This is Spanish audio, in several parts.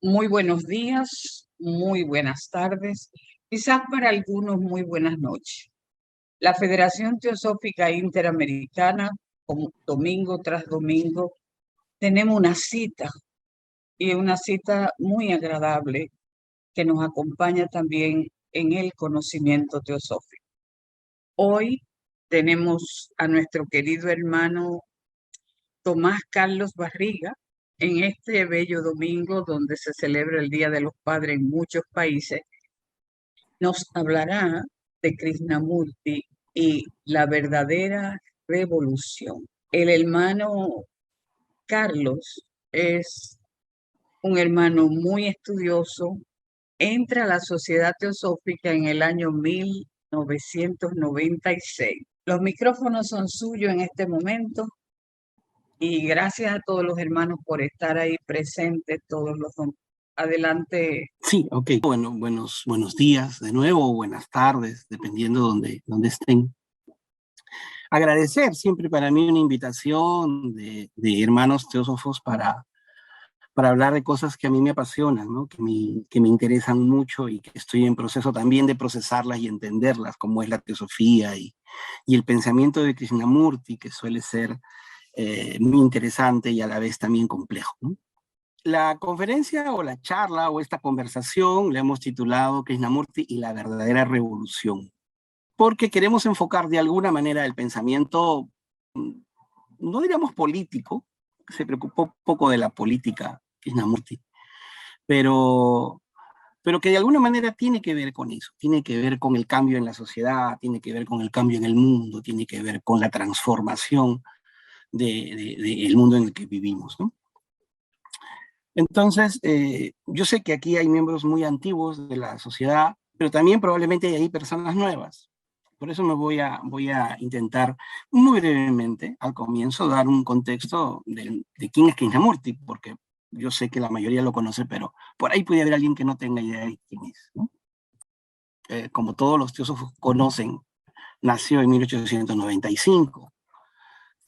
Muy buenos días, muy buenas tardes, quizás para algunos muy buenas noches. La Federación Teosófica Interamericana, como domingo tras domingo, tenemos una cita y una cita muy agradable que nos acompaña también en el conocimiento teosófico. Hoy tenemos a nuestro querido hermano Tomás Carlos Barriga, en este bello domingo donde se celebra el Día de los Padres en muchos países, nos hablará de Krishnamurti y la verdadera revolución. El hermano Carlos es un hermano muy estudioso, entra a la Sociedad Teosófica en el año 1996. Los micrófonos son suyos en este momento. Y gracias a todos los hermanos por estar ahí presentes, todos los... Adelante. Sí, ok. Bueno, buenos días de nuevo, buenas tardes, dependiendo donde estén. Agradecer siempre para mí una invitación de hermanos teósofos para hablar de cosas que a mí me apasionan, ¿no? que me interesan mucho y que estoy en proceso también de procesarlas y entenderlas, como es la teosofía y el pensamiento de Krishnamurti, que suele ser muy interesante y a la vez también complejo, ¿no? La conferencia o la charla o esta conversación le hemos titulado Krishnamurti y la verdadera revolución, porque queremos enfocar de alguna manera el pensamiento, no diríamos político, se preocupó poco de la política Krishnamurti, pero que de alguna manera tiene que ver con eso, tiene que ver con el cambio en la sociedad, tiene que ver con el cambio en el mundo, tiene que ver con la transformación del mundo en el que vivimos, ¿no? Entonces, yo sé que aquí hay miembros muy antiguos de la sociedad, pero también probablemente hay personas nuevas. Por eso me voy a intentar muy brevemente, al comienzo, dar un contexto de quién es Krishnamurti, porque yo sé que la mayoría lo conoce, pero por ahí puede haber alguien que no tenga idea de quién es, ¿no? Como todos los teósofos conocen, nació en 1895.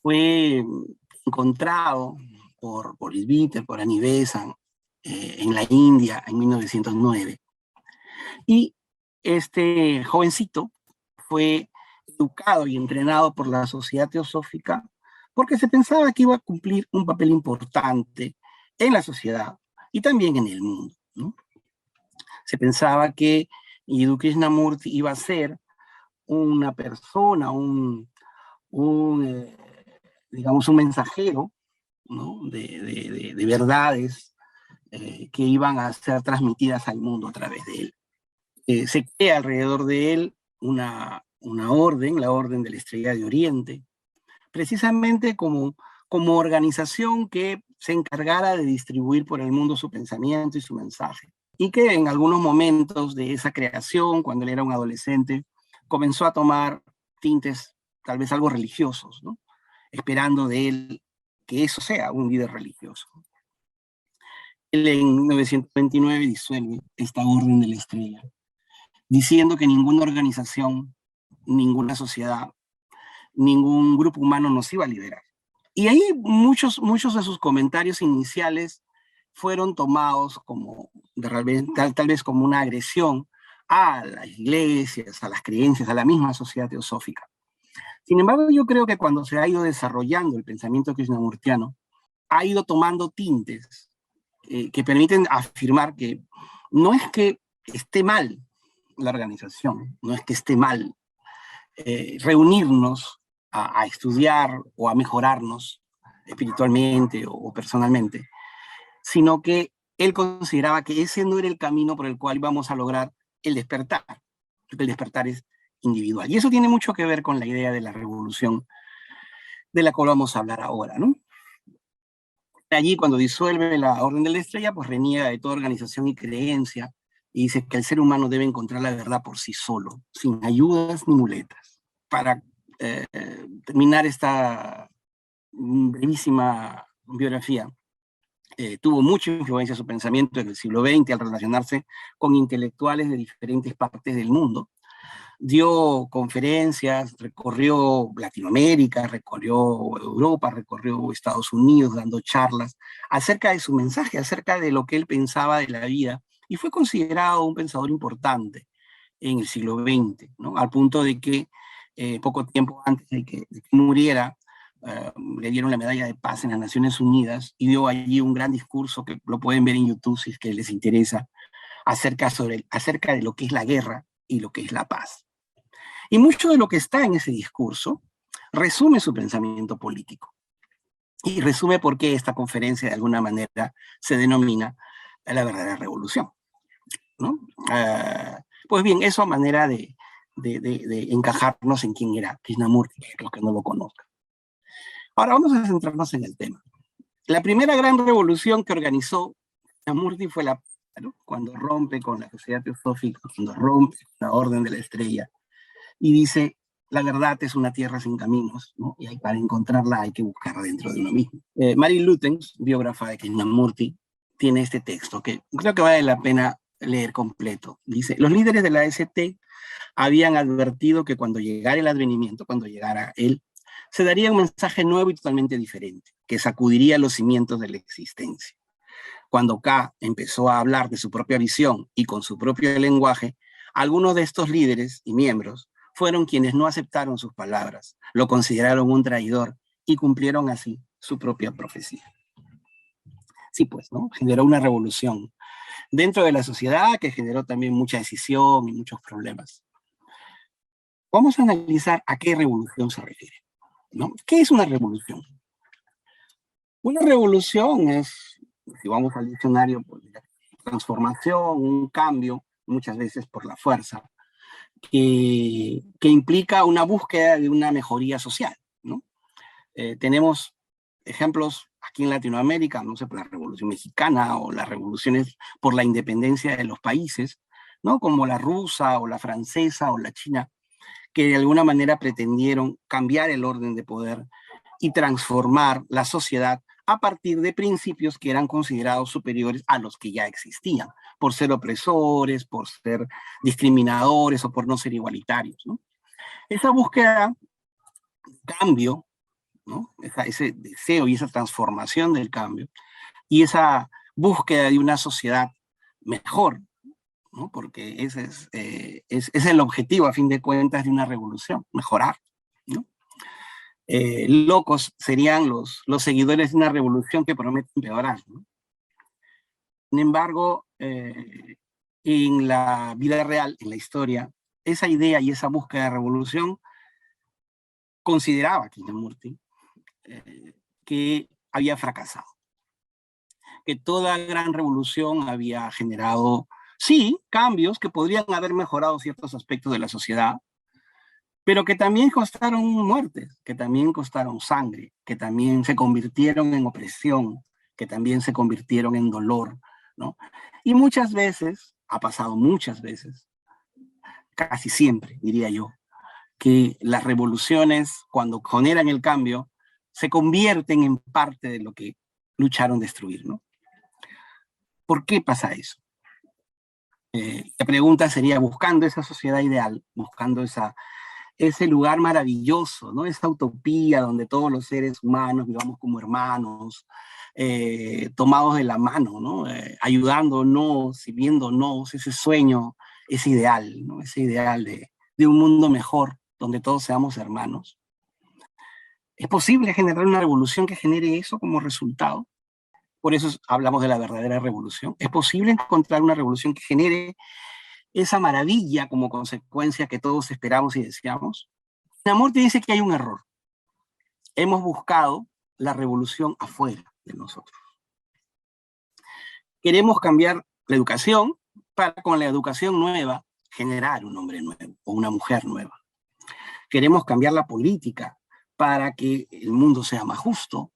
Fue encontrado por Isbiter, por Annie Besant, en la India en 1909. Y este jovencito fue educado y entrenado por la Sociedad Teosófica porque se pensaba que iba a cumplir un papel importante en la sociedad y también en el mundo, ¿no? Se pensaba que Yiddu Krishnamurti iba a ser una persona, digamos, un mensajero, ¿no? de verdades que iban a ser transmitidas al mundo a través de él. Se crea alrededor de él una orden, la Orden de la Estrella de Oriente, precisamente como organización que se encargara de distribuir por el mundo su pensamiento y su mensaje. Y que en algunos momentos de esa creación, cuando él era un adolescente, comenzó a tomar tintes tal vez algo religiosos, ¿no? Esperando de él que eso sea un líder religioso. Él en 1929 disuelve esta Orden de la Estrella, diciendo que ninguna organización, ninguna sociedad, ningún grupo humano nos iba a liderar. Y ahí muchos de sus comentarios iniciales fueron tomados como, tal vez como una agresión a las iglesias, a las creencias, a la misma sociedad teosófica. Sin embargo, yo creo que cuando se ha ido desarrollando el pensamiento krishnamurtiano, ha ido tomando tintes que permiten afirmar que no es que esté mal la organización, no es que esté mal reunirnos a estudiar o a mejorarnos espiritualmente o personalmente, sino que él consideraba que ese no era el camino por el cual íbamos a lograr el despertar, porque el despertar es individual. Y eso tiene mucho que ver con la idea de la revolución de la cual vamos a hablar ahora, ¿no? Allí, cuando disuelve la Orden de la Estrella, pues reniega de toda organización y creencia y dice que el ser humano debe encontrar la verdad por sí solo, sin ayudas ni muletas. Para terminar esta brevísima biografía, tuvo mucha influencia su pensamiento en el siglo XX al relacionarse con intelectuales de diferentes partes del mundo. Dio conferencias, recorrió Latinoamérica, recorrió Europa, recorrió Estados Unidos, dando charlas acerca de su mensaje, acerca de lo que él pensaba de la vida, y fue considerado un pensador importante en el siglo XX, ¿no? Al punto de que poco tiempo antes de que muriera, le dieron la medalla de paz en las Naciones Unidas y dio allí un gran discurso que lo pueden ver en YouTube si es que les interesa, acerca de lo que es la guerra y lo que es la paz. Y mucho de lo que está en ese discurso resume su pensamiento político y resume por qué esta conferencia de alguna manera se denomina la verdadera revolución, ¿no? Pues bien, eso a manera de encajarnos en quién era Krishnamurti, los que no lo conozcan. Ahora vamos a centrarnos en el tema. La primera gran revolución que organizó Krishnamurti fue ¿no? Cuando rompe con la Sociedad Teosófica, cuando rompe con la Orden de la Estrella, y dice, la verdad es una tierra sin caminos, ¿no? Y para encontrarla hay que buscarla dentro de uno mismo. Mary Lutyens, biógrafa de Krishnamurti, tiene este texto que creo que vale la pena leer completo. Dice, los líderes de la ST habían advertido que cuando llegara el advenimiento, cuando llegara él, se daría un mensaje nuevo y totalmente diferente, que sacudiría los cimientos de la existencia. Cuando K empezó a hablar de su propia visión y con su propio lenguaje, algunos de estos líderes y miembros fueron quienes no aceptaron sus palabras, lo consideraron un traidor y cumplieron así su propia profecía. Sí, pues, ¿no? Generó una revolución dentro de la sociedad que generó también mucha decisión y muchos problemas. Vamos a analizar a qué revolución se refiere, ¿no? ¿Qué es una revolución? Una revolución es, si vamos al diccionario, pues, transformación, un cambio, muchas veces por la fuerza, que implica una búsqueda de una mejoría social, ¿no? Tenemos ejemplos aquí en Latinoamérica, no sé, por la Revolución Mexicana o las revoluciones por la independencia de los países, ¿no? Como la rusa o la francesa o la china, que de alguna manera pretendieron cambiar el orden de poder y transformar la sociedad a partir de principios que eran considerados superiores a los que ya existían, por ser opresores, por ser discriminadores o por no ser igualitarios, ¿no? Esa búsqueda de cambio, ¿no? Ese deseo y esa transformación del cambio y esa búsqueda de una sociedad mejor, ¿no? Porque ese es el objetivo, a fin de cuentas, de una revolución, mejorar, ¿no? Locos serían los seguidores de una revolución que promete empeorar, ¿no? Sin embargo, en la vida real, en la historia, esa idea y esa búsqueda de revolución consideraba Krishnamurti que había fracasado, que toda gran revolución había generado, sí, cambios que podrían haber mejorado ciertos aspectos de la sociedad, pero que también costaron muertes, que también costaron sangre, que también se convirtieron en opresión, que también se convirtieron en dolor, ¿no? Y muchas veces, ha pasado muchas veces, casi siempre, diría yo, que las revoluciones, cuando generan el cambio, se convierten en parte de lo que lucharon destruir, ¿no? ¿Por qué pasa eso? La pregunta sería, buscando esa sociedad ideal, buscando ese lugar maravilloso, ¿no? Esa utopía donde todos los seres humanos vivamos como hermanos, tomados de la mano, ¿no? Ayudándonos, sirviéndonos, ese sueño, ese ideal, ¿no? Ese ideal de un mundo mejor, donde todos seamos hermanos. ¿Es posible generar una revolución que genere eso como resultado? Por eso hablamos de la verdadera revolución. ¿Es posible encontrar una revolución que genere esa maravilla como consecuencia que todos esperamos y deseamos? Krishnamurti dice que hay un error. Hemos buscado la revolución afuera de nosotros. Queremos cambiar la educación para con la educación nueva generar un hombre nuevo o una mujer nueva. Queremos cambiar la política para que el mundo sea más justo,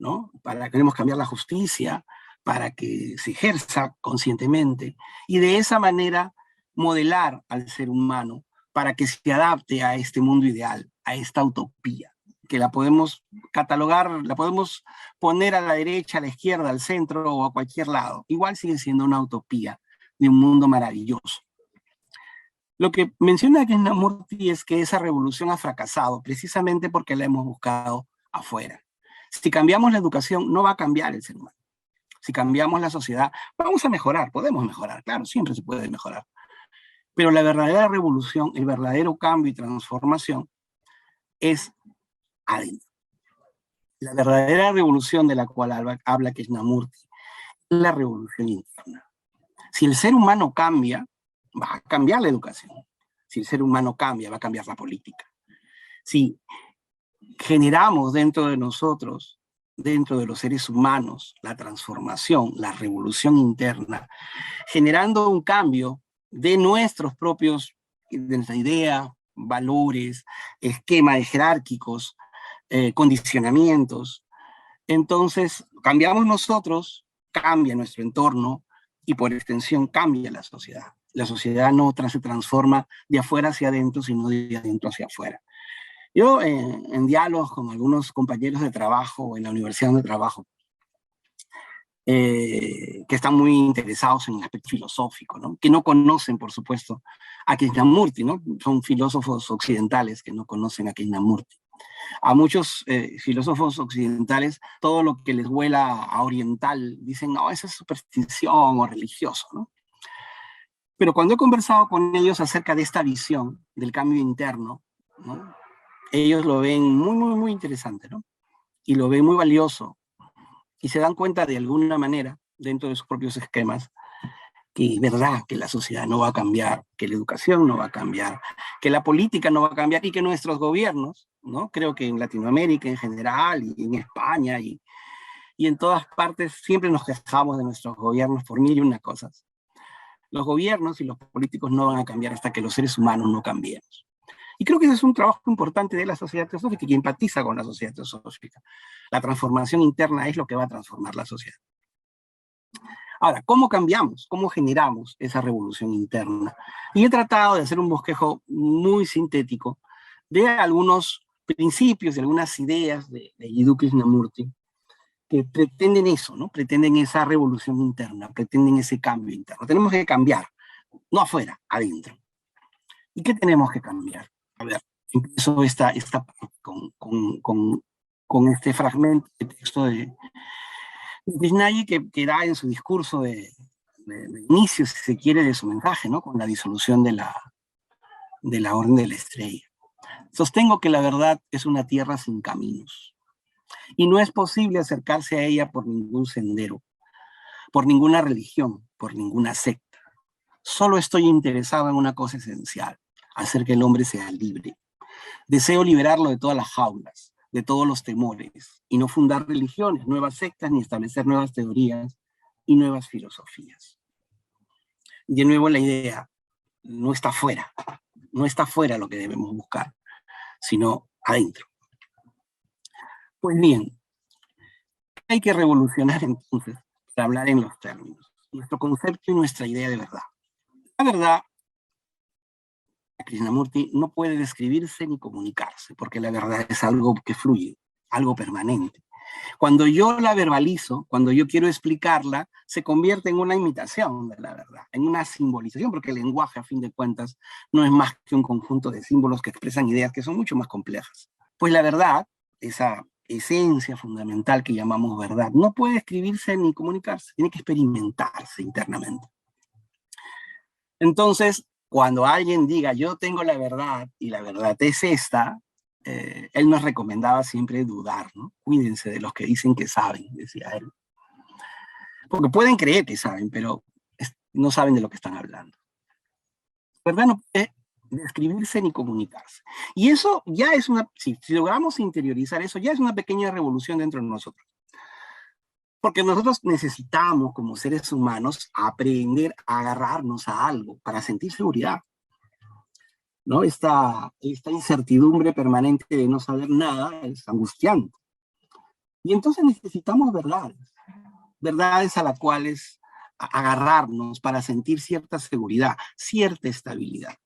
¿no? Queremos cambiar la justicia para que se ejerza conscientemente y de esa manera modelar al ser humano para que se adapte a este mundo ideal, a esta utopía, que la podemos catalogar, la podemos poner a la derecha, a la izquierda, al centro o a cualquier lado. Igual sigue siendo una utopía de un mundo maravilloso. Lo que menciona Krishnamurti es que esa revolución ha fracasado precisamente porque la hemos buscado afuera. Si cambiamos la educación, no va a cambiar el ser humano. Si cambiamos la sociedad, vamos a mejorar, podemos mejorar, claro, siempre se puede mejorar. Pero la verdadera revolución, el verdadero cambio y transformación es adentro. La verdadera revolución de la cual habla Krishnamurti es la revolución interna. Si el ser humano cambia, va a cambiar la educación. Si el ser humano cambia, va a cambiar la política. Si generamos dentro de nosotros, dentro de los seres humanos, la transformación, la revolución interna, generando un cambio de nuestros propios, de nuestra idea, valores, esquemas jerárquicos, condicionamientos. Entonces, cambiamos nosotros, cambia nuestro entorno y por extensión cambia la sociedad. La sociedad no se transforma de afuera hacia adentro, sino de adentro hacia afuera. Yo, en diálogos con algunos compañeros de trabajo en la universidad donde trabajo, que están muy interesados en el aspecto filosófico, ¿no? Que no conocen, por supuesto, a Krishnamurti, ¿no? Son filósofos occidentales que no conocen a Krishnamurti. A muchos filósofos occidentales, todo lo que les huela a oriental, dicen, no, eso es superstición o religioso, ¿no? Pero cuando he conversado con ellos acerca de esta visión del cambio interno, ¿no? Ellos lo ven muy, muy, muy interesante, ¿no? Y lo ven muy valioso. Y se dan cuenta de alguna manera, dentro de sus propios esquemas, que es verdad que la sociedad no va a cambiar, que la educación no va a cambiar, que la política no va a cambiar y que nuestros gobiernos, ¿no? Creo que en Latinoamérica en general y en España y en todas partes siempre nos quejamos de nuestros gobiernos por mil y una cosas. Los gobiernos y los políticos no van a cambiar hasta que los seres humanos no cambiemos. Y creo que ese es un trabajo importante de la sociedad teosófica y que empatiza con la sociedad teosófica. La transformación interna es lo que va a transformar la sociedad. Ahora, ¿cómo cambiamos? ¿Cómo generamos esa revolución interna? Y he tratado de hacer un bosquejo muy sintético de algunos principios, de algunas ideas de Jiddu Krishnamurti que pretenden eso, ¿no? Pretenden esa revolución interna, pretenden ese cambio interno. Tenemos que cambiar, no afuera, adentro. ¿Y qué tenemos que cambiar? A ver, empiezo esta parte con este fragmento de texto de Krishnaya que da en su discurso de inicio, si se quiere, de su mensaje, ¿no? Con la disolución de la Orden de la Estrella. Sostengo que la verdad es una tierra sin caminos y no es posible acercarse a ella por ningún sendero, por ninguna religión, por ninguna secta. Solo estoy interesado en una cosa esencial, hacer que el hombre sea libre. Deseo liberarlo de todas las jaulas, de todos los temores, y no fundar religiones, nuevas sectas, ni establecer nuevas teorías y nuevas filosofías. De nuevo la idea no está fuera lo que debemos buscar, sino adentro. Pues bien, hay que revolucionar entonces para hablar en los términos, nuestro concepto y nuestra idea de verdad. La verdad, Krishnamurti no puede describirse ni comunicarse, porque la verdad es algo que fluye, algo permanente. Cuando yo la verbalizo, cuando yo quiero explicarla, se convierte en una imitación de la verdad, en una simbolización, porque el lenguaje, a fin de cuentas, no es más que un conjunto de símbolos que expresan ideas que son mucho más complejas. Pues la verdad, esa esencia fundamental que llamamos verdad, no puede escribirse ni comunicarse, tiene que experimentarse internamente. Entonces, cuando alguien diga, yo tengo la verdad y la verdad es esta, él nos recomendaba siempre dudar, ¿no? Cuídense de los que dicen que saben, decía él. Porque pueden creer que saben, pero no saben de lo que están hablando. La verdad no puede describirse ni comunicarse. Y eso ya es si logramos interiorizar eso, ya es una pequeña revolución dentro de nosotros. Porque nosotros necesitamos, como seres humanos, aprender a agarrarnos a algo para sentir seguridad, ¿no? Esta incertidumbre permanente de no saber nada es angustiante. Y entonces necesitamos verdades. verdades a las cuales agarrarnos para sentir cierta seguridad, cierta estabilidad.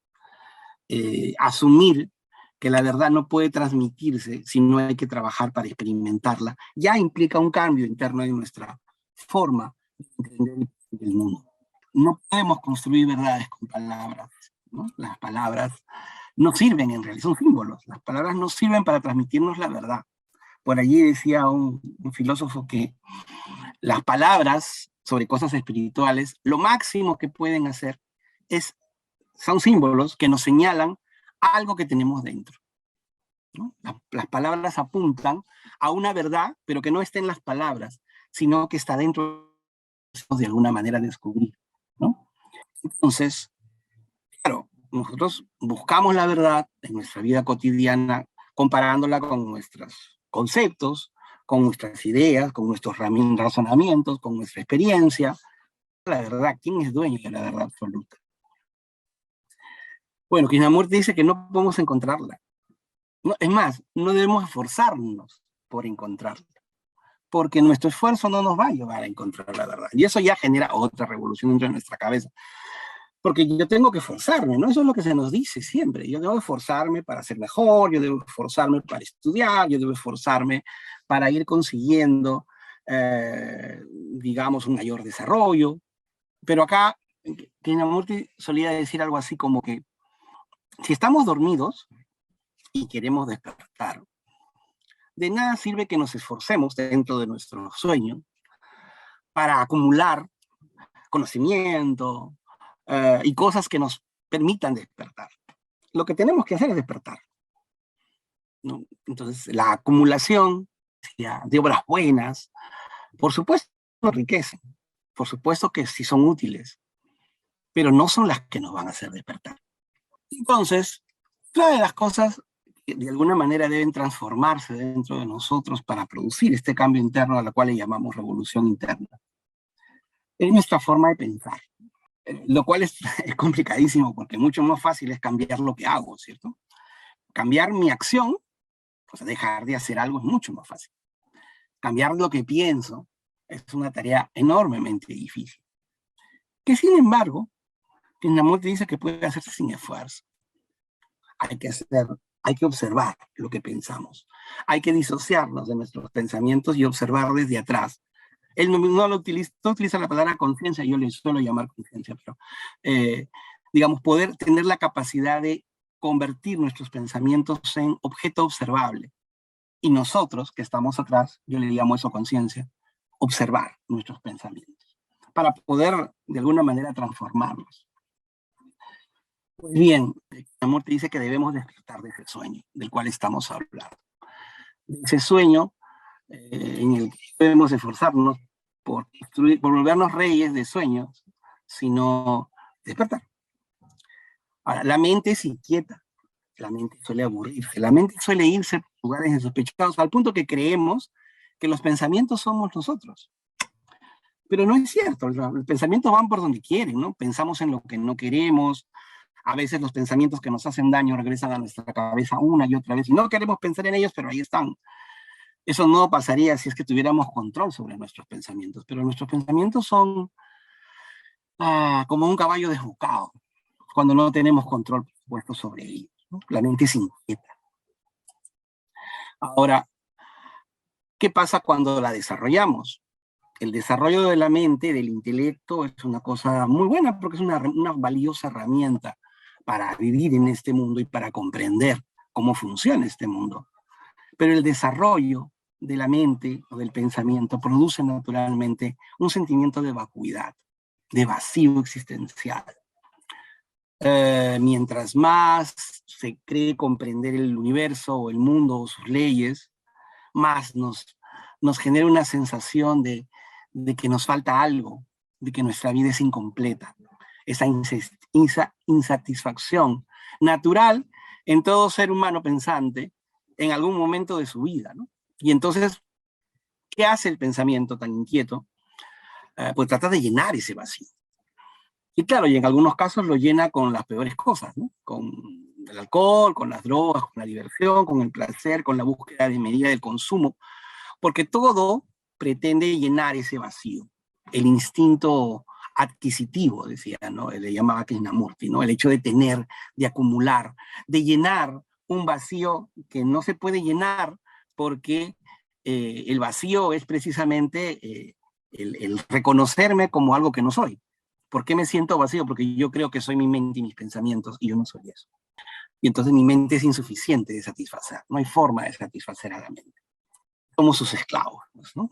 Asumir que la verdad no puede transmitirse si no hay que trabajar para experimentarla, ya implica un cambio interno en nuestra forma de entender el mundo. No podemos construir verdades con palabras, ¿no? Las palabras no sirven en realidad, son símbolos. Las palabras no sirven para transmitirnos la verdad. Por allí decía un filósofo que las palabras sobre cosas espirituales, lo máximo que pueden hacer son símbolos que nos señalan algo que tenemos dentro, ¿no? Las palabras apuntan a una verdad, pero que no está en las palabras, sino que está dentro de alguna manera descubrir, ¿no? Entonces, claro, nosotros buscamos la verdad en nuestra vida cotidiana, comparándola con nuestros conceptos, con nuestras ideas, con nuestros razonamientos, con nuestra experiencia. La verdad, ¿quién es dueño de la verdad absoluta? Bueno, Krishnamurti dice que no podemos encontrarla. No, es más, no debemos esforzarnos por encontrarla, porque nuestro esfuerzo no nos va a llevar a encontrar la verdad. Y eso ya genera otra revolución dentro de nuestra cabeza. Porque yo tengo que esforzarme, ¿no? Eso es lo que se nos dice siempre. Yo debo esforzarme para ser mejor, yo debo esforzarme para estudiar, yo debo esforzarme para ir consiguiendo, digamos, un mayor desarrollo. Pero acá, Krishnamurti solía decir algo así como que si estamos dormidos y queremos despertar, de nada sirve que nos esforcemos dentro de nuestro sueño para acumular conocimiento y cosas que nos permitan despertar. Lo que tenemos que hacer es despertar, ¿no? Entonces, la acumulación de obras buenas, por supuesto, nos enriquecen, por supuesto que sí son útiles, pero no son las que nos van a hacer despertar. Entonces, todas las cosas que de alguna manera deben transformarse dentro de nosotros para producir este cambio interno a la cual le llamamos revolución interna. Es nuestra forma de pensar, lo cual es complicadísimo porque mucho más fácil es cambiar lo que hago, ¿cierto? Cambiar mi acción, pues dejar de hacer algo es mucho más fácil. Cambiar lo que pienso es una tarea enormemente difícil. Que sin embargo, Krishnamurti dice que puede hacerse sin esfuerzo. Hay que observar lo que pensamos. Hay que disociarnos de nuestros pensamientos y observar desde atrás. Él no utiliza la palabra conciencia, yo le suelo llamar conciencia, pero digamos, poder tener la capacidad de convertir nuestros pensamientos en objeto observable. Y nosotros, que estamos atrás, yo le llamo eso conciencia, observar nuestros pensamientos, para poder, de alguna manera, transformarlos. Pues bien, Krishnamurti dice que debemos despertar de ese sueño del cual estamos hablando. De ese sueño en el que debemos esforzarnos por volvernos reyes de sueños, sino despertar. Ahora, la mente es inquieta, la mente suele aburrirse, la mente suele irse por lugares insospechados, al punto que creemos que los pensamientos somos nosotros. Pero no es cierto, los pensamientos van por donde quieren, ¿no? Pensamos en lo que no queremos, a veces los pensamientos que nos hacen daño regresan a nuestra cabeza una y otra vez, y no queremos pensar en ellos, pero ahí están. Eso no pasaría si es que tuviéramos control sobre nuestros pensamientos, pero nuestros pensamientos son como un caballo desbocado, cuando no tenemos control puesto sobre ellos, ¿no? La mente es inquieta. Ahora, ¿qué pasa cuando la desarrollamos? El desarrollo de la mente, del intelecto, es una cosa muy buena porque es una valiosa herramienta para vivir en este mundo y para comprender cómo funciona este mundo. Pero el desarrollo de la mente o del pensamiento produce naturalmente un sentimiento de vacuidad, de vacío existencial. Mientras más se cree comprender el universo o el mundo o sus leyes, más nos genera una sensación de que nos falta algo, de que nuestra vida es incompleta. Esa insatisfacción natural en todo ser humano pensante en algún momento de su vida, ¿no? Y entonces, ¿qué hace el pensamiento tan inquieto? Pues trata de llenar ese vacío. Y claro, y en algunos casos lo llena con las peores cosas, ¿no? Con el alcohol, con las drogas, con la diversión, con el placer, con la búsqueda de medida del consumo, porque todo pretende llenar ese vacío. el instinto adquisitivo, decía, ¿no? Le llamaba Krishnamurti, ¿no? El hecho de tener, de acumular, de llenar un vacío que no se puede llenar porque el vacío es precisamente el reconocerme como algo que no soy. ¿Por qué me siento vacío? Porque yo creo que soy mi mente y mis pensamientos y yo no soy eso. Y entonces mi mente es insuficiente de satisfacer. No hay forma de satisfacer a la mente. Somos sus esclavos, ¿no?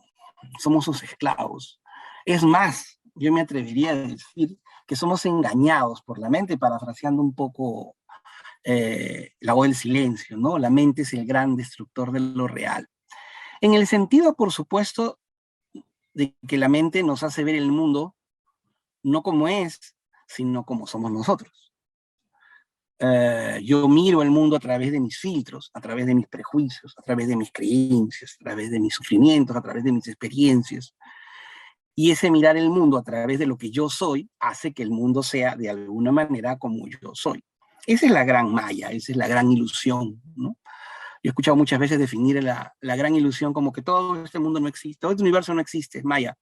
Somos sus esclavos. Es más, yo me atrevería a decir que somos engañados por la mente, parafraseando un poco la voz del silencio, ¿no? La mente es el gran destructor de lo real. En el sentido, por supuesto, de que la mente nos hace ver el mundo no como es, sino como somos nosotros. Yo miro el mundo a través de mis filtros, a través de mis prejuicios, a través de mis creencias, a través de mis sufrimientos, a través de mis experiencias. Y ese mirar el mundo a través de lo que yo soy hace que el mundo sea de alguna manera como yo soy. Esa es la gran maya, esa es la gran ilusión, ¿no? Yo he escuchado muchas veces definir la gran ilusión como que todo este mundo no existe, todo este universo no existe, es maya.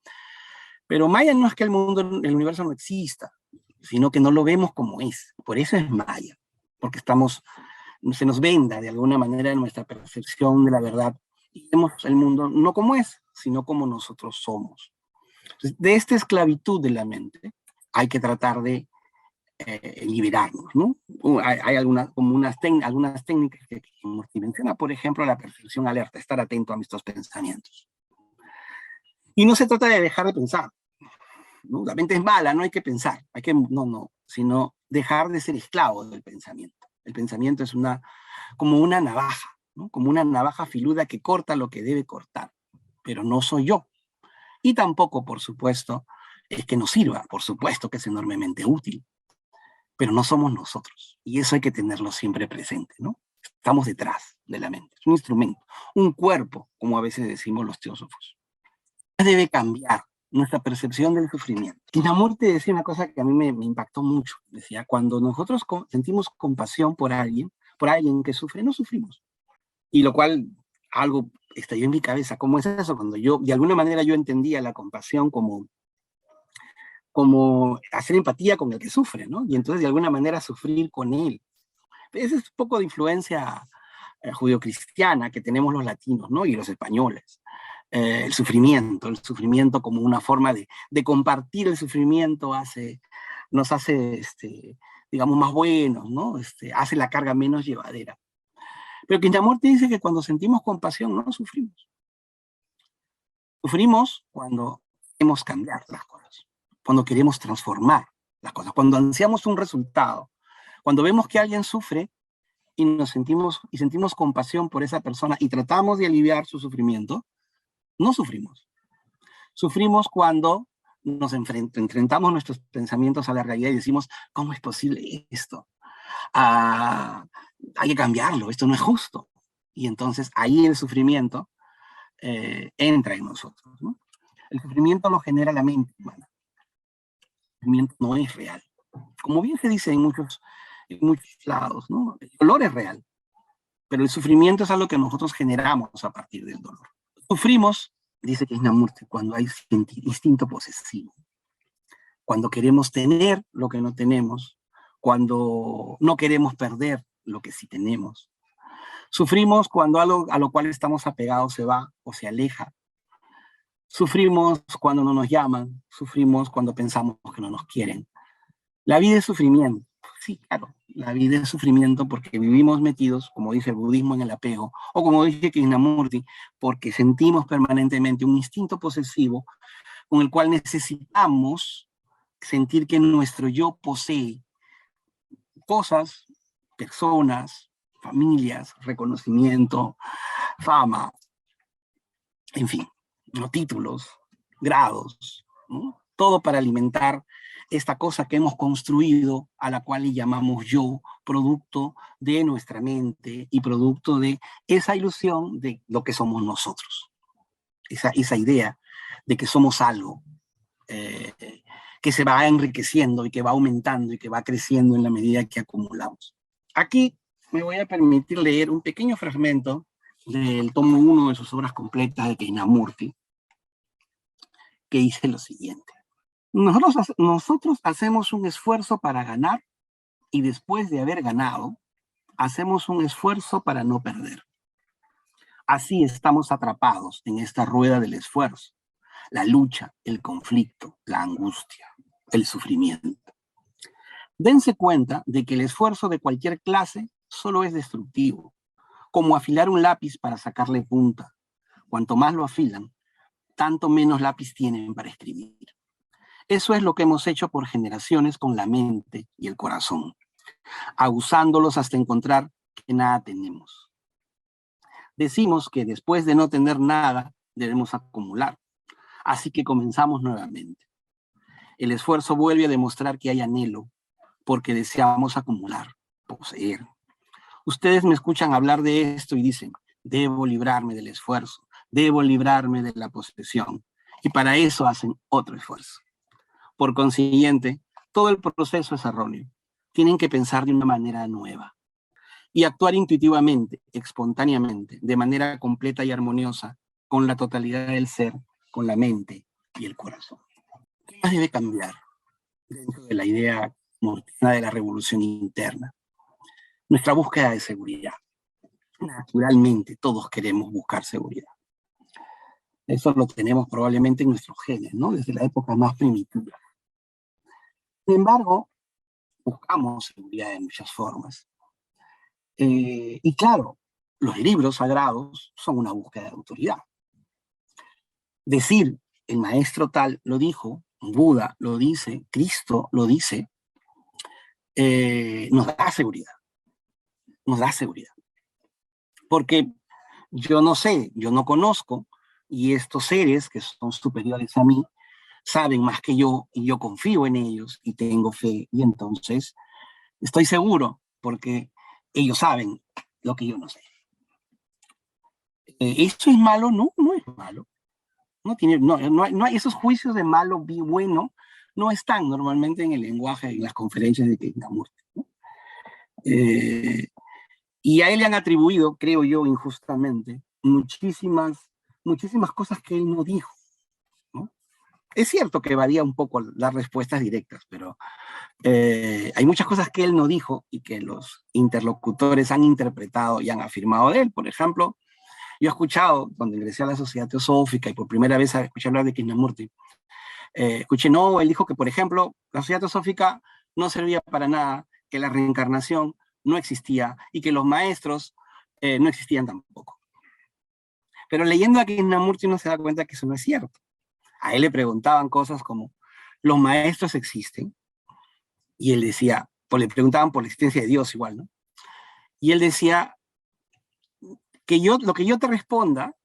Pero maya no es que el universo no exista, sino que no lo vemos como es. Por eso es maya, porque se nos venda de alguna manera nuestra percepción de la verdad y vemos el mundo no como es, sino como nosotros somos. Entonces, de esta esclavitud de la mente hay que tratar de liberarnos, ¿no? Hay algunas técnicas que Murthy menciona, por ejemplo, la percepción alerta, estar atento a nuestros pensamientos. Y no se trata de dejar de pensar, ¿no? La mente es mala, no hay que pensar, sino dejar de ser esclavo del pensamiento. El pensamiento es como una navaja, ¿no? Como una navaja filuda que corta lo que debe cortar, pero no soy yo. Y tampoco, por supuesto, es que nos sirva, por supuesto que es enormemente útil, pero no somos nosotros. Y eso hay que tenerlo siempre presente, ¿no? Estamos detrás de la mente, es un instrumento, un cuerpo, como a veces decimos los teósofos. Debe cambiar nuestra percepción del sufrimiento. Krishnamurti decía una cosa que a mí me impactó mucho. Decía, cuando nosotros sentimos compasión por alguien que sufre, no sufrimos. Y lo cual, algo estalló en mi cabeza. ¿Cómo es eso? Cuando de alguna manera yo entendía la compasión como hacer empatía con el que sufre, ¿no? Y entonces de alguna manera sufrir con él. Ese es un poco de influencia judio-cristiana que tenemos los latinos, ¿no? Y los españoles. El sufrimiento como una forma de compartir el sufrimiento nos hace, digamos, más buenos, ¿no? Hace la carga menos llevadera. Pero Krishnamurti dice que cuando sentimos compasión no sufrimos. Sufrimos cuando queremos cambiar las cosas, cuando queremos transformar las cosas, cuando ansiamos un resultado, cuando vemos que alguien sufre y sentimos compasión por esa persona y tratamos de aliviar su sufrimiento, no sufrimos. Sufrimos cuando nos enfrentamos nuestros pensamientos a la realidad y decimos, ¿cómo es posible esto? Hay que cambiarlo, esto no es justo. Y entonces ahí el sufrimiento entra en nosotros, ¿no? El sufrimiento lo genera la mente humana. El sufrimiento no es real. Como bien se dice en muchos lados, ¿no? El dolor es real, pero el sufrimiento es algo que nosotros generamos a partir del dolor. Sufrimos, dice Krishnamurti, cuando hay instinto posesivo, cuando queremos tener lo que no tenemos, cuando no queremos perder lo que sí tenemos. Sufrimos cuando algo a lo cual estamos apegados se va o se aleja. Sufrimos cuando no nos llaman, sufrimos cuando pensamos que no nos quieren. La vida es sufrimiento, sí, claro, la vida es sufrimiento porque vivimos metidos, como dice el budismo, en el apego, o como dice Krishnamurti, porque sentimos permanentemente un instinto posesivo con el cual necesitamos sentir que nuestro yo posee cosas, personas, familias, reconocimiento, fama, en fin, ¿no? Títulos, grados, ¿no? Todo para alimentar esta cosa que hemos construido, a la cual le llamamos yo, producto de nuestra mente y producto de esa ilusión de lo que somos nosotros. Esa idea de que somos algo que se va enriqueciendo y que va aumentando y que va creciendo en la medida que acumulamos. Aquí me voy a permitir leer un pequeño fragmento del tomo 1 de sus obras completas de Krishnamurti, que dice lo siguiente. Nosotros hacemos un esfuerzo para ganar y después de haber ganado, hacemos un esfuerzo para no perder. Así estamos atrapados en esta rueda del esfuerzo, la lucha, el conflicto, la angustia, el sufrimiento. Dense cuenta de que el esfuerzo de cualquier clase solo es destructivo, como afilar un lápiz para sacarle punta. Cuanto más lo afilan, tanto menos lápiz tienen para escribir. Eso es lo que hemos hecho por generaciones con la mente y el corazón, abusándolos hasta encontrar que nada tenemos. Decimos que después de no tener nada, debemos acumular. Así que comenzamos nuevamente. El esfuerzo vuelve a demostrar que hay anhelo, porque deseamos acumular, poseer. Ustedes me escuchan hablar de esto y dicen, debo librarme del esfuerzo, debo librarme de la posesión. Y para eso hacen otro esfuerzo. Por consiguiente, todo el proceso es erróneo. Tienen que pensar de una manera nueva y actuar intuitivamente, espontáneamente, de manera completa y armoniosa, con la totalidad del ser, con la mente y el corazón. ¿Qué más debe cambiar dentro de la idea mortina de la revolución interna? Nuestra búsqueda de seguridad. Naturalmente, todos queremos buscar seguridad. Eso lo tenemos probablemente en nuestros genes, ¿no? Desde la época más primitiva. Sin embargo, buscamos seguridad de muchas formas. Y claro, los libros sagrados son una búsqueda de autoridad. Decir, el maestro tal lo dijo, Buda lo dice, Cristo lo dice, nos da seguridad. Nos da seguridad. Porque yo no sé, yo no conozco, y estos seres que son superiores a mí saben más que yo, y yo confío en ellos, y tengo fe, y entonces estoy seguro, porque ellos saben lo que yo no sé. ¿Esto es malo? No, no es malo. No hay esos juicios de malo, bueno, no están normalmente en el lenguaje, en las conferencias de Krishnamurti, ¿no? Y a él le han atribuido, creo yo, injustamente, muchísimas cosas que él no dijo, ¿no? Es cierto que varía un poco las respuestas directas, pero hay muchas cosas que él no dijo y que los interlocutores han interpretado y han afirmado de él. Por ejemplo, yo he escuchado, cuando ingresé a la Sociedad Teosófica y por primera vez escuché hablar de Krishnamurti, escuché, no, él dijo que, por ejemplo, la Sociedad Teosófica no servía para nada, que la reencarnación no existía y que los maestros no existían tampoco. Pero leyendo a Krishnamurti uno se da cuenta que eso no es cierto. A él le preguntaban cosas como, ¿los maestros existen? Y él decía, pues le preguntaban por la existencia de Dios igual, ¿no? Y él decía, lo que yo te responda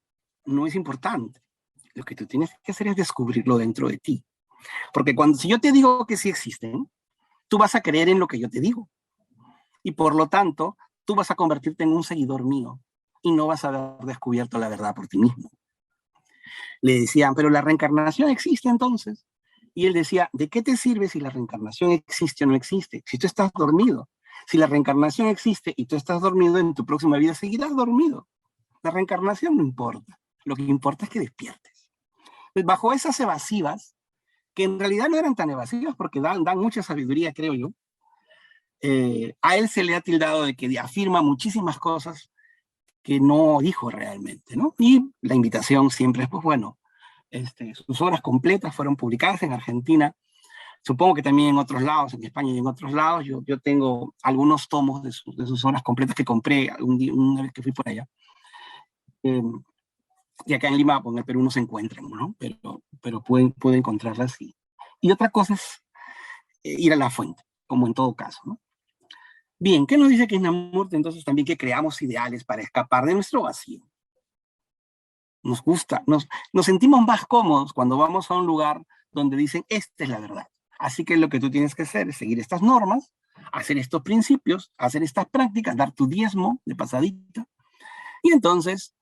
no es importante. Lo que tú tienes que hacer es descubrirlo dentro de ti. Porque si yo te digo que sí existen, tú vas a creer en lo que yo te digo. Y por lo tanto, tú vas a convertirte en un seguidor mío y no vas a haber descubierto la verdad por ti mismo. Le decían, pero la reencarnación existe entonces. Y él decía, ¿de qué te sirve si la reencarnación existe o no existe? Si tú estás dormido. Si la reencarnación existe y tú estás dormido, en tu próxima vida seguirás dormido. La reencarnación no importa. Lo que importa es que despiertes. Pues bajo esas evasivas, que en realidad no eran tan evasivas porque dan mucha sabiduría, creo yo, a él se le ha tildado de que afirma muchísimas cosas que no dijo realmente, ¿no? Y la invitación siempre es, pues bueno, sus obras completas fueron publicadas en Argentina, supongo que también en otros lados, en España y en otros lados. Yo tengo algunos tomos de sus obras completas que compré una vez que fui por allá. Y acá en Lima, pues en el Perú no se encuentran, ¿no? Pero puede encontrarlas. Y otra cosa es ir a la fuente, como en todo caso, ¿no? Bien, ¿qué nos dice Krishnamurti entonces también? Que creamos ideales para escapar de nuestro vacío. Nos gusta, nos sentimos más cómodos cuando vamos a un lugar donde dicen, esta es la verdad. Así que lo que tú tienes que hacer es seguir estas normas, hacer estos principios, hacer estas prácticas, dar tu diezmo de pasadita, y entonces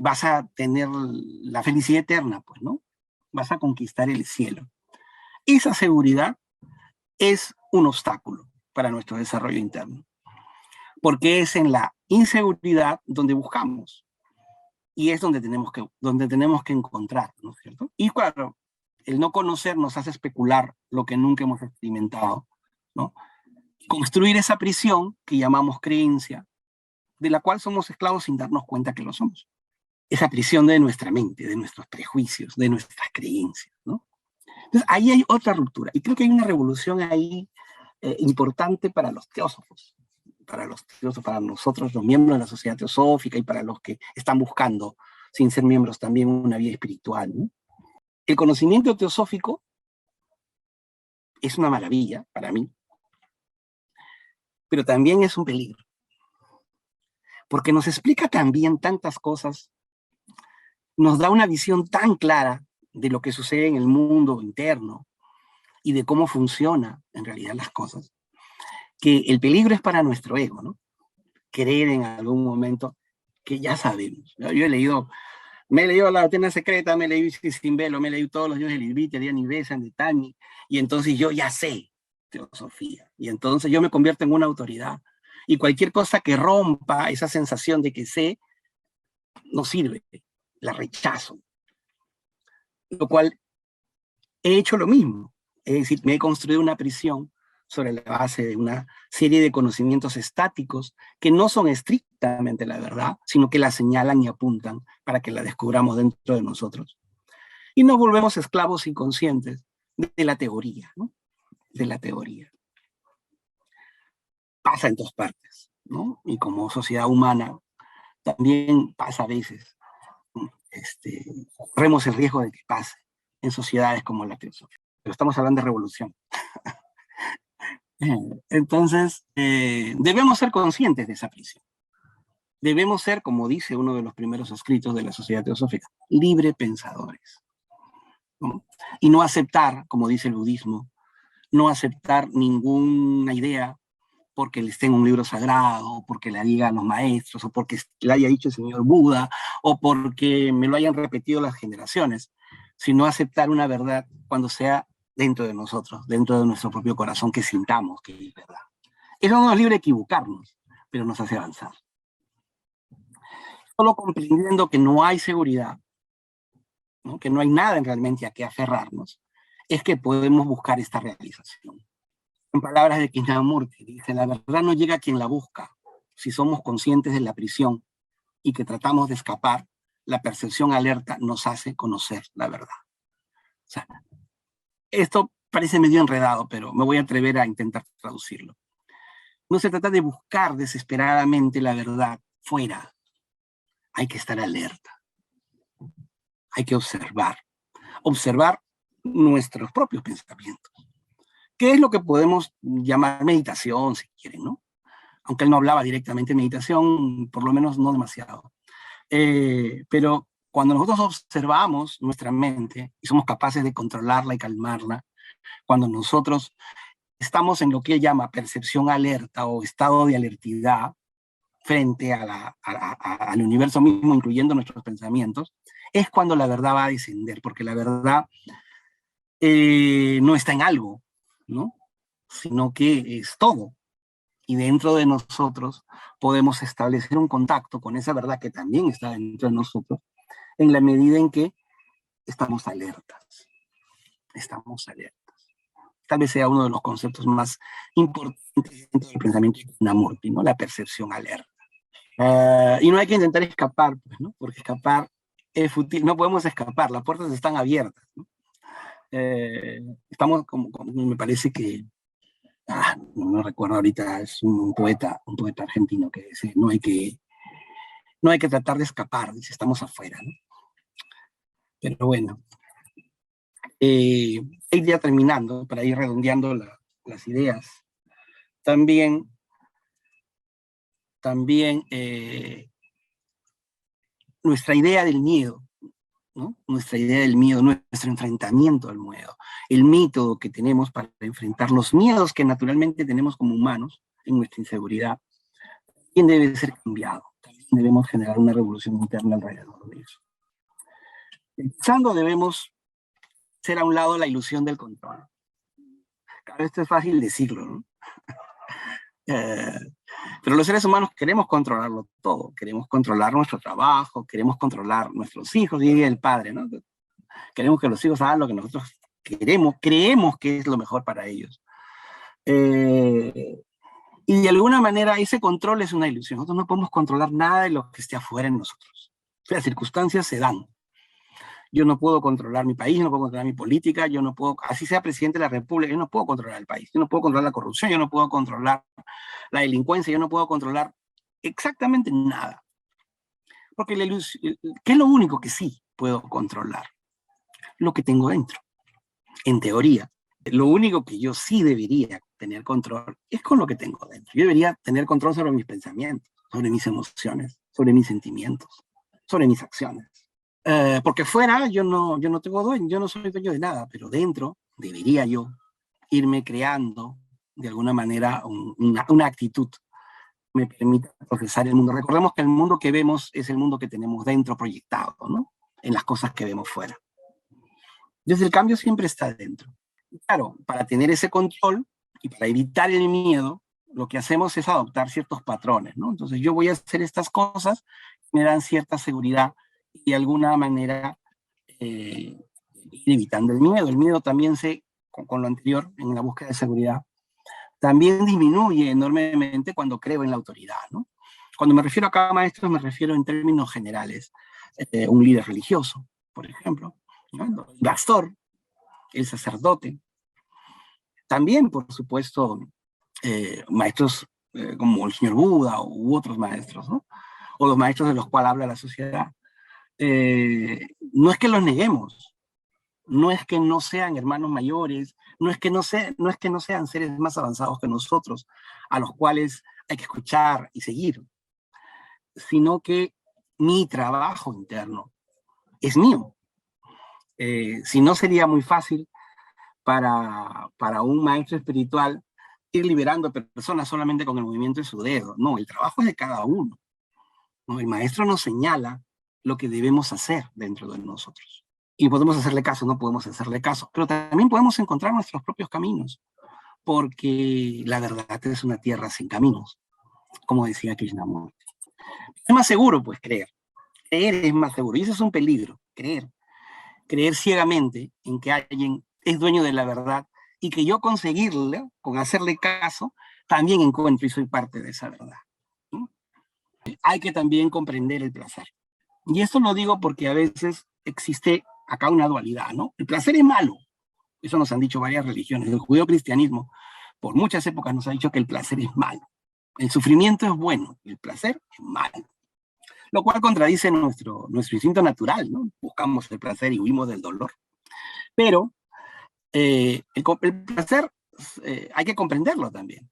vas a tener la felicidad eterna, pues, ¿no? Vas a conquistar el cielo. Esa seguridad es un obstáculo para nuestro desarrollo interno, porque es en la inseguridad donde buscamos Y es donde tenemos que encontrar, ¿no es cierto? Y claro, el no conocer nos hace especular lo que nunca hemos experimentado, ¿no? Construir esa prisión que llamamos creencia, de la cual somos esclavos sin darnos cuenta que lo somos. Esa prisión de nuestra mente, de nuestros prejuicios, de nuestras creencias, ¿no? Entonces, ahí hay otra ruptura. Y creo que hay una revolución ahí importante para los teósofos, para nosotros, los miembros de la sociedad teosófica, y para los que están buscando, sin ser miembros, también una vida espiritual, ¿no? El conocimiento teosófico es una maravilla para mí, pero también es un peligro, porque nos explica también tantas cosas, nos da una visión tan clara de lo que sucede en el mundo interno y de cómo funciona en realidad las cosas, que el peligro es para nuestro ego, ¿no? Creer en algún momento que ya sabemos. Yo me he leído La Atena Secreta, me he leído Sin Velo, me he leído todos los dioses de Lisbite, de Annie Besant, de Tani, y entonces yo ya sé teosofía, y entonces yo me convierto en una autoridad, y cualquier cosa que rompa esa sensación de que sé, no sirve, la rechazo. Lo cual he hecho lo mismo, es decir, me he construido una prisión sobre la base de una serie de conocimientos estáticos que no son estrictamente la verdad, sino que la señalan y apuntan para que la descubramos dentro de nosotros. Y nos volvemos esclavos inconscientes de la teoría, ¿no? De la teoría. Pasa en todas partes, ¿no? Y como sociedad humana también pasa a veces. Corremos el riesgo de que pase en sociedades como la teosofía. Pero estamos hablando de revolución. Entonces, debemos ser conscientes de esa prisión. Debemos ser, como dice uno de los primeros escritos de la Sociedad Teosófica, libre pensadores, ¿no? Y no aceptar, como dice el budismo, no aceptar ninguna idea porque le esté en un libro sagrado, o porque la digan los maestros, o porque la haya dicho el señor Buda, o porque me lo hayan repetido las generaciones, sino aceptar una verdad cuando sea dentro de nosotros, dentro de nuestro propio corazón, que sintamos que es verdad. Eso no nos libre de equivocarnos, pero nos hace avanzar. Solo comprendiendo que no hay seguridad, ¿no? Que no hay nada realmente a qué aferrarnos, es que podemos buscar esta realización. En palabras de Krishnamurti, dice, la verdad no llega a quien la busca. Si somos conscientes de la prisión y que tratamos de escapar, la percepción alerta nos hace conocer la verdad. O sea, esto parece medio enredado, pero me voy a atrever a intentar traducirlo. No se trata de buscar desesperadamente la verdad fuera. Hay que estar alerta. Hay que observar. Observar nuestros propios pensamientos. ¿Qué es lo que podemos llamar meditación, si quieren, ¿no? Aunque él no hablaba directamente de meditación, por lo menos no demasiado. Pero cuando nosotros observamos nuestra mente y somos capaces de controlarla y calmarla, cuando nosotros estamos en lo que él llama percepción alerta o estado de alertidad frente al universo mismo, incluyendo nuestros pensamientos, es cuando la verdad va a descender, porque la verdad no está en algo, ¿no? Sino que es todo. Y dentro de nosotros podemos establecer un contacto con esa verdad que también está dentro de nosotros, en la medida en que estamos alertas. Estamos alertas. Tal vez sea uno de los conceptos más importantes dentro del pensamiento de Krishnamurti, ¿no? La percepción alerta. Y no hay que intentar escapar, pues, ¿no? Porque escapar es fútil, no podemos escapar, las puertas están abiertas, ¿no? Estamos como me parece que no recuerdo ahorita, es un poeta argentino que dice, no hay que tratar de escapar, dice, estamos afuera, ¿no? Pero bueno, ya terminando, para ir redondeando las ideas, también nuestra idea del miedo, ¿no? Nuestra idea del miedo, nuestro enfrentamiento al miedo, el método que tenemos para enfrentar los miedos que naturalmente tenemos como humanos en nuestra inseguridad, también debe ser cambiado. También debemos generar una revolución interna alrededor de eso. Empezando, debemos hacer a un lado la ilusión del control. Claro, esto es fácil decirlo, ¿no? Pero los seres humanos queremos controlarlo todo, queremos controlar nuestro trabajo, queremos controlar nuestros hijos, diría el padre, ¿no? Queremos que los hijos hagan lo que nosotros queremos, creemos que es lo mejor para ellos. Y de alguna manera ese control es una ilusión. Nosotros no podemos controlar nada de lo que esté afuera en nosotros. Las circunstancias se dan. Yo no puedo controlar mi país, yo no puedo controlar mi política, yo no puedo, así sea presidente de la República, yo no puedo controlar el país, yo no puedo controlar la corrupción, yo no puedo controlar la delincuencia, yo no puedo controlar exactamente nada. Porque ¿qué es lo único que sí puedo controlar? Lo que tengo dentro, en teoría. Lo único que yo sí debería tener control es con lo que tengo dentro. Yo debería tener control sobre mis pensamientos, sobre mis emociones, sobre mis sentimientos, sobre mis acciones. Porque fuera yo no tengo dueño, yo no soy dueño de nada, pero dentro debería yo irme creando de alguna manera una actitud que me permita procesar el mundo. Recordemos que el mundo que vemos es el mundo que tenemos dentro proyectado, ¿no? En las cosas que vemos fuera. Entonces el cambio siempre está dentro. Y claro, para tener ese control y para evitar el miedo, lo que hacemos es adoptar ciertos patrones, ¿no? Entonces yo voy a hacer estas cosas, me dan cierta seguridad y de alguna manera ir evitando el miedo. El miedo también con lo anterior, en la búsqueda de seguridad, también disminuye enormemente cuando creo en la autoridad, ¿no? Cuando me refiero acá a maestros, me refiero en términos generales. Un líder religioso, por ejemplo, ¿no? El pastor, el sacerdote. También, por supuesto, maestros como el señor Buda u otros maestros, ¿no? O los maestros de los cuales habla la sociedad. No es que los neguemos, no es que no sean hermanos mayores, no es que no sean seres más avanzados que nosotros, a los cuales hay que escuchar y seguir, sino que mi trabajo interno es mío. Si no, sería muy fácil para un maestro espiritual ir liberando personas solamente con el movimiento de su dedo. No, el trabajo es de cada uno, ¿no? El maestro nos señala lo que debemos hacer dentro de nosotros. Y podemos hacerle caso, no podemos hacerle caso, pero también podemos encontrar nuestros propios caminos, porque la verdad es una tierra sin caminos, como decía Krishnamurti. Es más seguro, pues, creer. Creer es más seguro, y ese es un peligro, creer. Creer ciegamente en que alguien es dueño de la verdad y que yo conseguirle, con hacerle caso, también encuentro y soy parte de esa verdad, ¿no? Hay que también comprender el placer. Y esto lo digo porque a veces existe acá una dualidad, ¿no? El placer es malo. Eso nos han dicho varias religiones. El judeocristianismo, por muchas épocas, nos ha dicho que el placer es malo. El sufrimiento es bueno, el placer es malo. Lo cual contradice nuestro instinto natural, ¿no? Buscamos el placer y huimos del dolor. Pero el placer hay que comprenderlo también.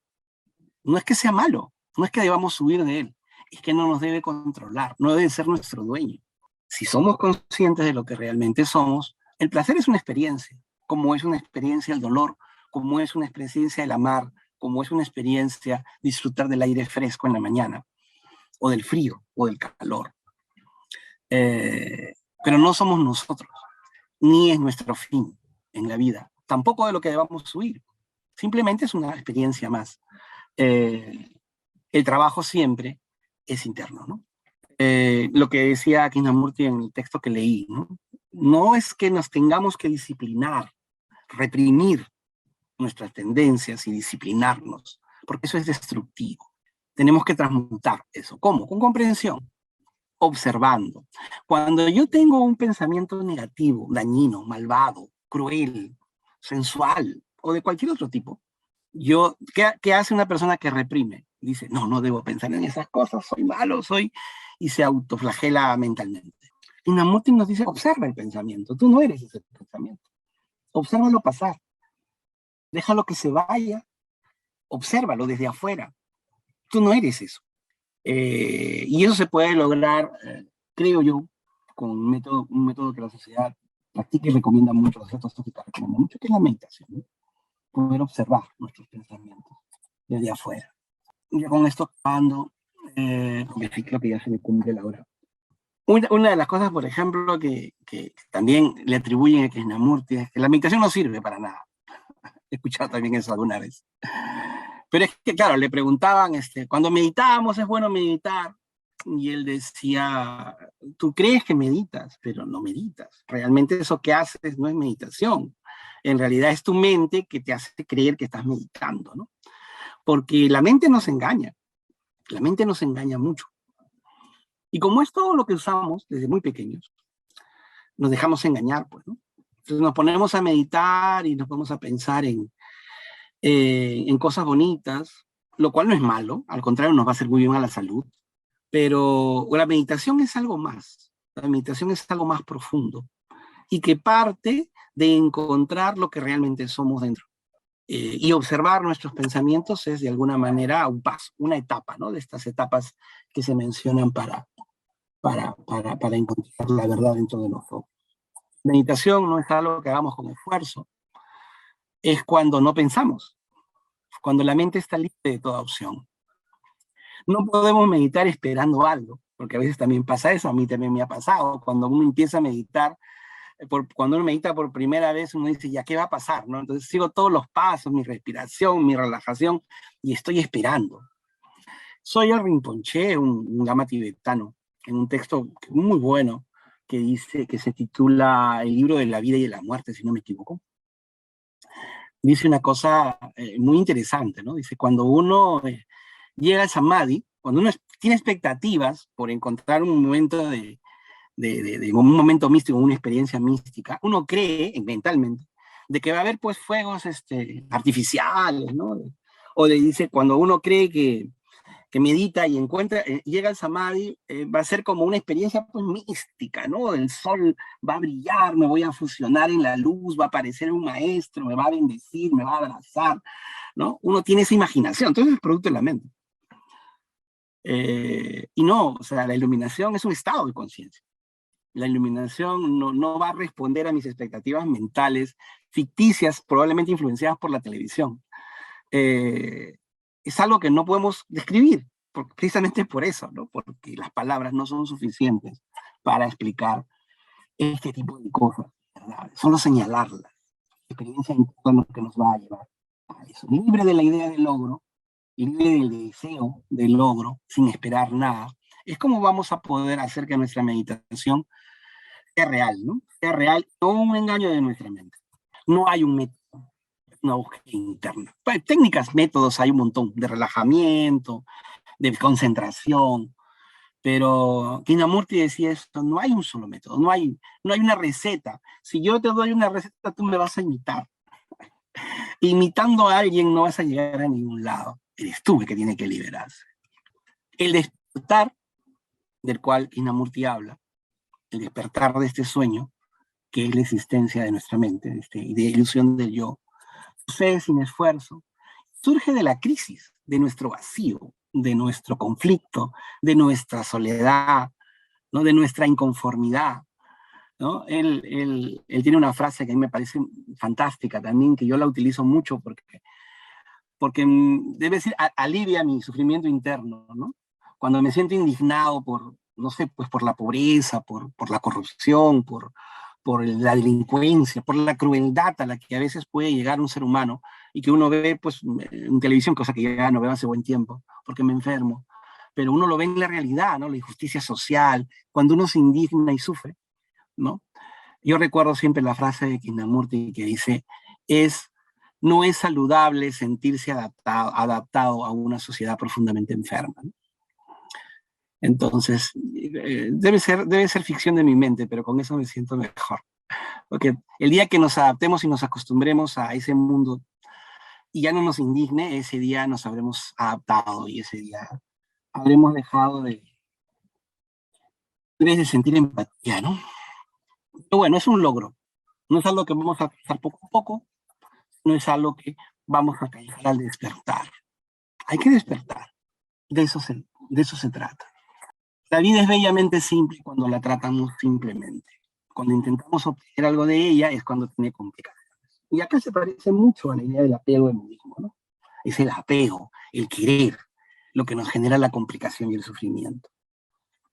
No es que sea malo, no es que debamos huir de él, es que no nos debe controlar, no debe ser nuestro dueño. Si somos conscientes de lo que realmente somos, el placer es una experiencia, como es una experiencia el dolor, como es una experiencia el amar, como es una experiencia disfrutar del aire fresco en la mañana, o del frío, o del calor. Pero no somos nosotros, ni es nuestro fin en la vida, tampoco de lo que debamos huir. Simplemente es una experiencia más. El trabajo siempre es interno, ¿no? Lo que decía Krishnamurti en el texto que leí, ¿no? No es que nos tengamos que disciplinar, reprimir nuestras tendencias y disciplinarnos, porque eso es destructivo. Tenemos que transmutar eso. ¿Cómo? Con comprensión, observando. Cuando yo tengo un pensamiento negativo, dañino, malvado, cruel, sensual o de cualquier otro tipo, ¿qué hace una persona que reprime? Dice, no debo pensar en esas cosas, soy malo, y se autoflagela mentalmente. Y Namutin nos dice, observa el pensamiento, tú no eres ese pensamiento. Obsérvalo pasar, déjalo que se vaya, obsérvalo desde afuera. Tú no eres eso. Y eso se puede lograr, creo yo, con un método que la sociedad practica y recomienda mucho, la sociedad tostófica recomienda mucho, que es la meditación, ¿no? Poder observar nuestros pensamientos desde afuera. Y con esto acabando, porque sí creo que ya se me cumple la hora. Una de las cosas, por ejemplo, que también le atribuyen a Krishnamurti es que la meditación no sirve para nada. He escuchado también eso alguna vez. Pero es que, claro, le preguntaban, cuando meditábamos es bueno meditar, y él decía, tú crees que meditas, pero no meditas. Realmente eso que haces no es meditación. En realidad es tu mente que te hace creer que estás meditando, ¿no? Porque la mente nos engaña mucho. Y como es todo lo que usamos desde muy pequeños, nos dejamos engañar, pues, ¿no? Entonces nos ponemos a meditar y nos ponemos a pensar en cosas bonitas, lo cual no es malo, al contrario, nos va a hacer muy bien a la salud, pero la meditación es algo más, la meditación es algo más profundo y que parte de encontrar lo que realmente somos dentro. Y observar nuestros pensamientos es de alguna manera un paso, una etapa, ¿no? De estas etapas que se mencionan para encontrar la verdad dentro de nosotros. Meditación no es algo que hagamos con esfuerzo, es cuando no pensamos, cuando la mente está libre de toda opción. No podemos meditar esperando algo, porque a veces también pasa eso, a mí también me ha pasado, cuando uno empieza a meditar, cuando uno medita por primera vez, uno dice, ¿ya qué va a pasar? ¿No? Entonces sigo todos los pasos, mi respiración, mi relajación, y estoy esperando. Soy el Rinpoché, un lama tibetano, en un texto muy bueno, que dice, que se titula El libro de la vida y de la muerte, si no me equivoco. Dice una cosa muy interesante, ¿no? Dice, cuando uno llega al samadhi, cuando uno tiene expectativas por encontrar un momento de un momento místico, una experiencia mística, uno cree mentalmente de que va a haber pues fuegos artificiales, ¿no? O le dice, cuando uno cree que medita y encuentra, llega al samadhi, va a ser como una experiencia pues mística, ¿no? El sol va a brillar, me voy a fusionar en la luz, va a aparecer un maestro, me va a bendecir, me va a abrazar, ¿no? Uno tiene esa imaginación, entonces es producto de la mente. Y no, o sea, la iluminación es un estado de conciencia. La iluminación no va a responder a mis expectativas mentales, ficticias, probablemente influenciadas por la televisión. Es algo que no podemos describir, precisamente por eso, ¿no? Porque las palabras no son suficientes para explicar este tipo de cosas, ¿verdad? Solo señalarlas. La experiencia interna lo que nos va a llevar a eso. Libre de la idea del logro, libre del deseo del logro, sin esperar nada, es como vamos a poder hacer que nuestra meditación sea real, ¿no? Sea real, no un engaño de nuestra mente. No hay un método, una búsqueda interna. Pues, técnicas, métodos, hay un montón, de relajamiento, de concentración, pero Krishnamurti decía esto, no hay un solo método, no hay una receta. Si yo te doy una receta, tú me vas a imitar. Imitando a alguien no vas a llegar a ningún lado. Eres tú el que tiene que liberarse. El despertar del cual Krishnamurti habla, el despertar de este sueño, que es la existencia de nuestra mente, de ilusión del yo, sucede sin esfuerzo, surge de la crisis, de nuestro vacío, de nuestro conflicto, de nuestra soledad, ¿no? De nuestra inconformidad, ¿no? Él tiene una frase que a mí me parece fantástica también, que yo la utilizo mucho porque debe decir, alivia mi sufrimiento interno, ¿no? Cuando me siento indignado por, no sé, pues por la pobreza, por la corrupción, por la delincuencia, por la crueldad a la que a veces puede llegar un ser humano y que uno ve pues en televisión, cosa que ya no veo hace buen tiempo, porque me enfermo, pero uno lo ve en la realidad, ¿no? La injusticia social, cuando uno se indigna y sufre, ¿no? Yo recuerdo siempre la frase de Krishnamurti que dice, no es saludable sentirse adaptado a una sociedad profundamente enferma, ¿no? Entonces, debe ser ficción de mi mente, pero con eso me siento mejor. Porque el día que nos adaptemos y nos acostumbremos a ese mundo y ya no nos indigne, ese día nos habremos adaptado y ese día habremos dejado de sentir empatía, ¿no? Pero bueno, es un logro. No es algo que vamos a pasar poco a poco, no es algo que vamos a caer al despertar. Hay que despertar. De eso se trata. La vida es bellamente simple cuando la tratamos simplemente. Cuando intentamos obtener algo de ella es cuando tiene complicaciones. Y acá se parece mucho a la idea del apego del budismo, ¿no? Es el apego, el querer, lo que nos genera la complicación y el sufrimiento.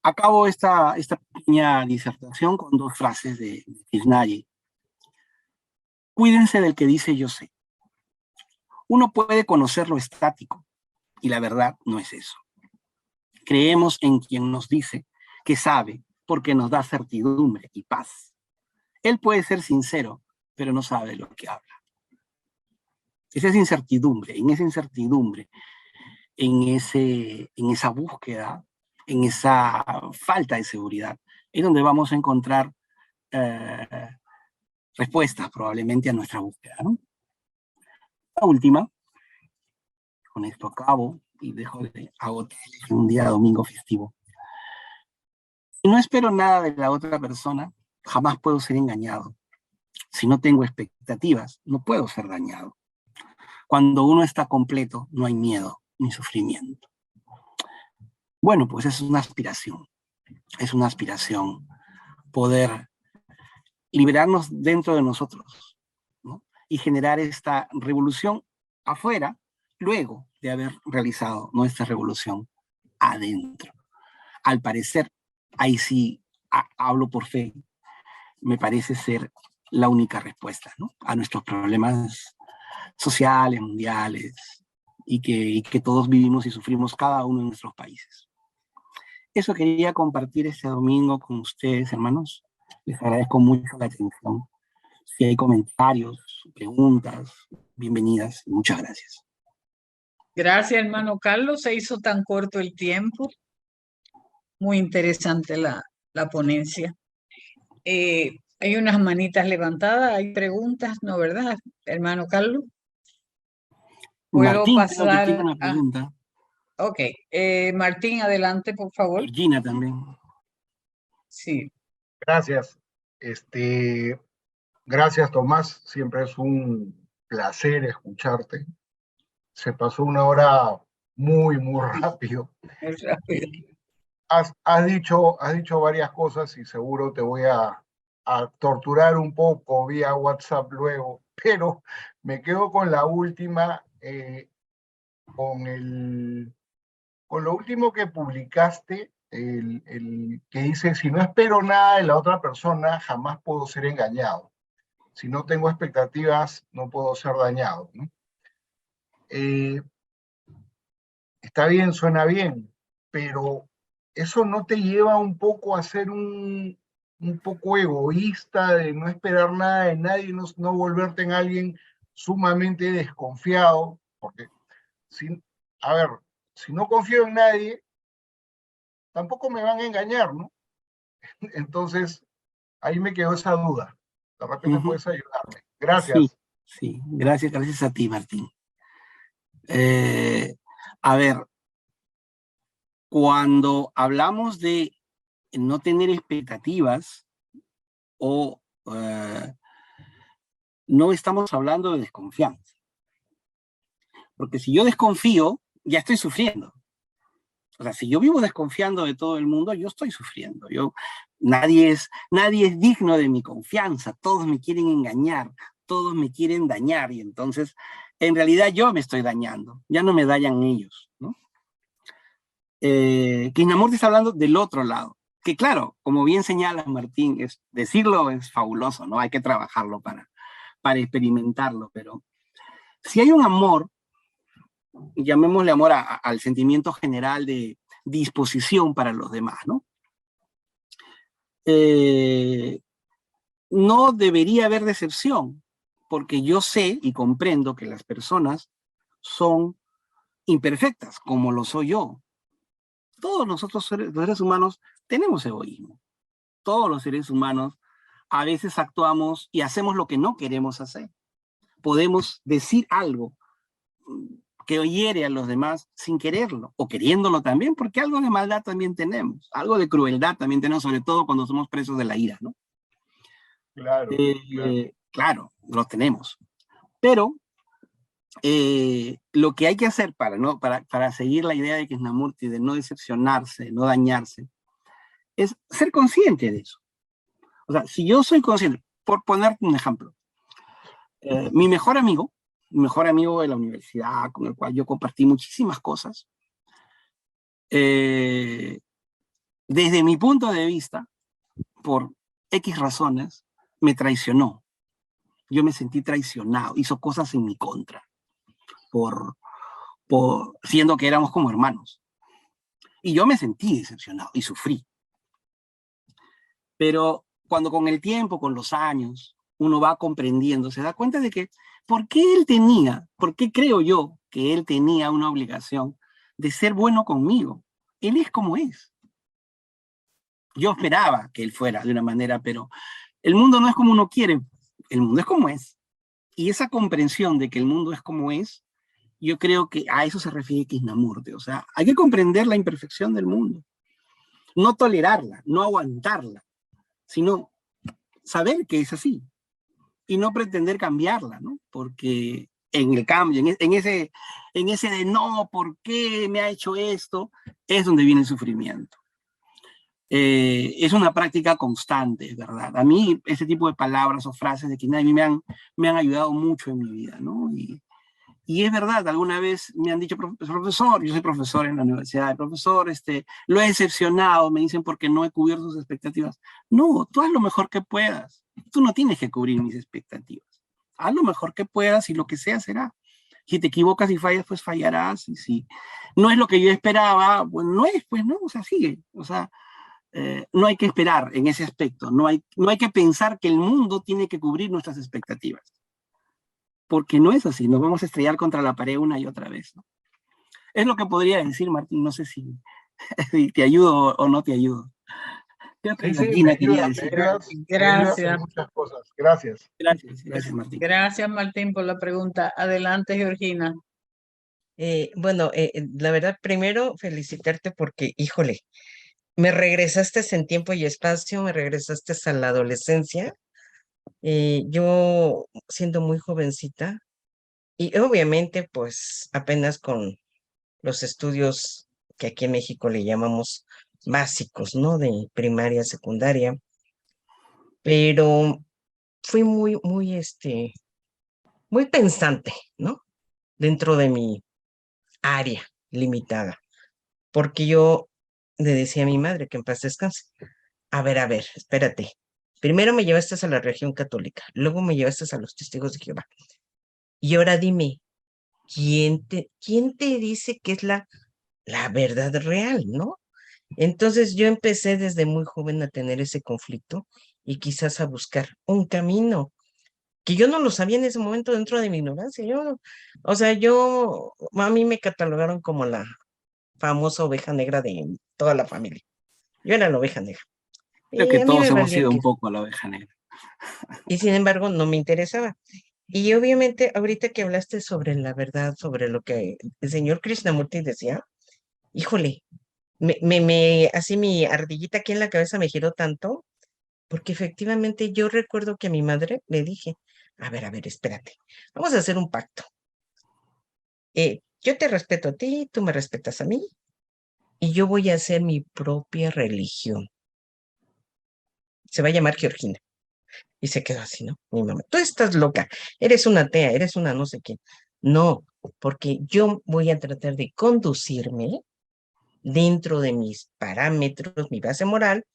Acabo esta pequeña disertación con dos frases de Krishnaya. Cuídense del que dice yo sé. Uno puede conocer lo estático, y la verdad no es eso. Creemos en quien nos dice que sabe porque nos da certidumbre y paz. Él puede ser sincero, pero no sabe lo que habla. Esa es incertidumbre, en esa búsqueda, en esa falta de seguridad, es donde vamos a encontrar respuestas probablemente a nuestra búsqueda, ¿no? La última, con esto acabo y dejo de agotar un día domingo festivo. Si no espero nada de la otra persona, jamás puedo ser engañado. Si no tengo expectativas, no puedo ser dañado. Cuando uno está completo, no hay miedo ni sufrimiento. Bueno, pues es una aspiración poder liberarnos dentro de nosotros, ¿no? Y generar esta revolución afuera, luego de haber realizado nuestra revolución adentro. Al parecer, ahí sí hablo por fe, me parece ser la única respuesta, ¿no? A nuestros problemas sociales, mundiales, y que todos vivimos y sufrimos cada uno en nuestros países. Eso quería compartir este domingo con ustedes, hermanos. Les agradezco mucho la atención. Si hay comentarios, preguntas, bienvenidas. Muchas gracias. Gracias, hermano Carlos. Se hizo tan corto el tiempo. Muy interesante la ponencia. Hay unas manitas levantadas, hay preguntas, ¿no, verdad, hermano Carlos? ¿Puedo Martín, creo que pasar tiene una a... pregunta. Ok, Martín, adelante, por favor. Georgina también. Sí. Gracias. Gracias, Tomás. Siempre es un placer escucharte. Se pasó una hora muy, muy rápido. Es rápido. Has dicho varias cosas y seguro te voy a torturar un poco vía WhatsApp luego, pero me quedo con la última, con lo último que publicaste, el que dice, si no espero nada de la otra persona, jamás puedo ser engañado. Si no tengo expectativas, no puedo ser dañado, ¿no? Está bien, suena bien, pero eso no te lleva un poco a ser un poco egoísta, de no esperar nada de nadie, no volverte en alguien sumamente desconfiado, porque, a ver, si no confío en nadie, tampoco me van a engañar, ¿no? Entonces, ahí me quedó esa duda. De repente puedes ayudarme. Gracias. Sí, gracias a ti, Martín. A ver, cuando hablamos de no tener expectativas o no estamos hablando de desconfianza. Porque si yo desconfío, ya estoy sufriendo. O sea, si yo vivo desconfiando de todo el mundo, yo estoy sufriendo. Nadie es digno de mi confianza. Todos me quieren engañar, todos me quieren dañar. Y entonces, en realidad yo me estoy dañando. Ya no me dañan ellos, ¿no? Krishnamurti está hablando del otro lado. Que claro, como bien señala Martín, decirlo es fabuloso, ¿no? Hay que trabajarlo para experimentarlo. Pero si hay un amor, llamémosle amor al sentimiento general de disposición para los demás, ¿no? No debería haber decepción, porque yo sé y comprendo que las personas son imperfectas, como lo soy yo. Todos nosotros, los seres humanos, tenemos egoísmo. Todos los seres humanos a veces actuamos y hacemos lo que no queremos hacer. Podemos decir algo que hiere a los demás sin quererlo, o queriéndolo también, porque algo de maldad también tenemos, algo de crueldad también tenemos, sobre todo cuando somos presos de la ira, ¿no? Claro, claro, lo tenemos. Pero lo que hay que hacer para seguir la idea de Krishnamurti, de no decepcionarse, no dañarse, es ser consciente de eso. O sea, si yo soy consciente, por ponerte un ejemplo, mi mejor amigo de la universidad, con el cual yo compartí muchísimas cosas, desde mi punto de vista, por X razones, me traicionó. Yo me sentí traicionado, hizo cosas en mi contra. siendo que éramos como hermanos. Y yo me sentí decepcionado y sufrí. Pero cuando con el tiempo, con los años, uno va comprendiendo, se da cuenta de que, ¿por qué creo yo que él tenía una obligación de ser bueno conmigo? Él es como es. Yo esperaba que él fuera de una manera, pero el mundo no es como uno quiere, el mundo es como es. Y esa comprensión de que el mundo es como es, yo creo que a eso se refiere Krishnamurti. O sea, hay que comprender la imperfección del mundo, no tolerarla, no aguantarla, sino saber que es así y no pretender cambiarla, ¿no? Porque en el cambio, en ese de no, ¿por qué me ha hecho esto? Es donde viene el sufrimiento. Es una práctica constante, ¿verdad? A mí ese tipo de palabras o frases de Kinai me han ayudado mucho en mi vida, ¿no? Y es verdad, alguna vez me han dicho, profesor, yo soy profesor en la universidad, profesor, lo he decepcionado, me dicen porque no he cubierto sus expectativas. No, tú haz lo mejor que puedas. Tú no tienes que cubrir mis expectativas. Haz lo mejor que puedas y lo que sea será. Si te equivocas y fallas, pues fallarás. Y si no es lo que yo esperaba, pues no es, pues no, o sea, sigue. O sea, no hay que esperar en ese aspecto. No hay que pensar que el mundo tiene que cubrir nuestras expectativas. Porque no es así, nos vamos a estrellar contra la pared una y otra vez, ¿no? Es lo que podría decir, Martín, no sé si, si te ayudo o no te ayudo. Creo que Sí, me Georgina quería ayudas, decir. me ayudas en Gracias. muchas cosas. Gracias. Gracias, Martín. Gracias, Martín, por la pregunta. Adelante, Georgina. Bueno, la verdad, primero felicitarte porque, híjole, me regresaste en tiempo y espacio, me regresaste a la adolescencia. Yo siendo muy jovencita y obviamente pues apenas con los estudios que aquí en México le llamamos básicos, ¿no? De primaria, secundaria, pero fui muy pensante, ¿no? Dentro de mi área limitada, porque yo le decía a mi madre que en paz descanse. A ver, espérate. Primero me llevaste a la religión católica, luego me llevaste a los testigos de Jehová. Y ahora dime, quién te dice que es la verdad real, ¿no? Entonces yo empecé desde muy joven a tener ese conflicto y quizás a buscar un camino que yo no lo sabía en ese momento dentro de mi ignorancia. O sea, a mí me catalogaron como la famosa oveja negra de toda la familia. Yo era la oveja negra. Creo Y que a mí todos me hemos valía sido que, un poco a la oveja negra. y sin embargo no me interesaba. Y obviamente ahorita que hablaste sobre la verdad, sobre lo que el señor Krishnamurti decía, híjole, así mi ardillita aquí en la cabeza me giró tanto, porque efectivamente yo recuerdo que a mi madre le dije, a ver, espérate, vamos a hacer un pacto. Yo te respeto a ti, tú me respetas a mí, y yo voy a hacer mi propia religión. Se va a llamar Georgina. Y se quedó así, ¿no? Mi mamá, tú estás loca, eres una atea, eres una no sé qué. No, porque yo voy a tratar de conducirme dentro de mis parámetros, mi base moral,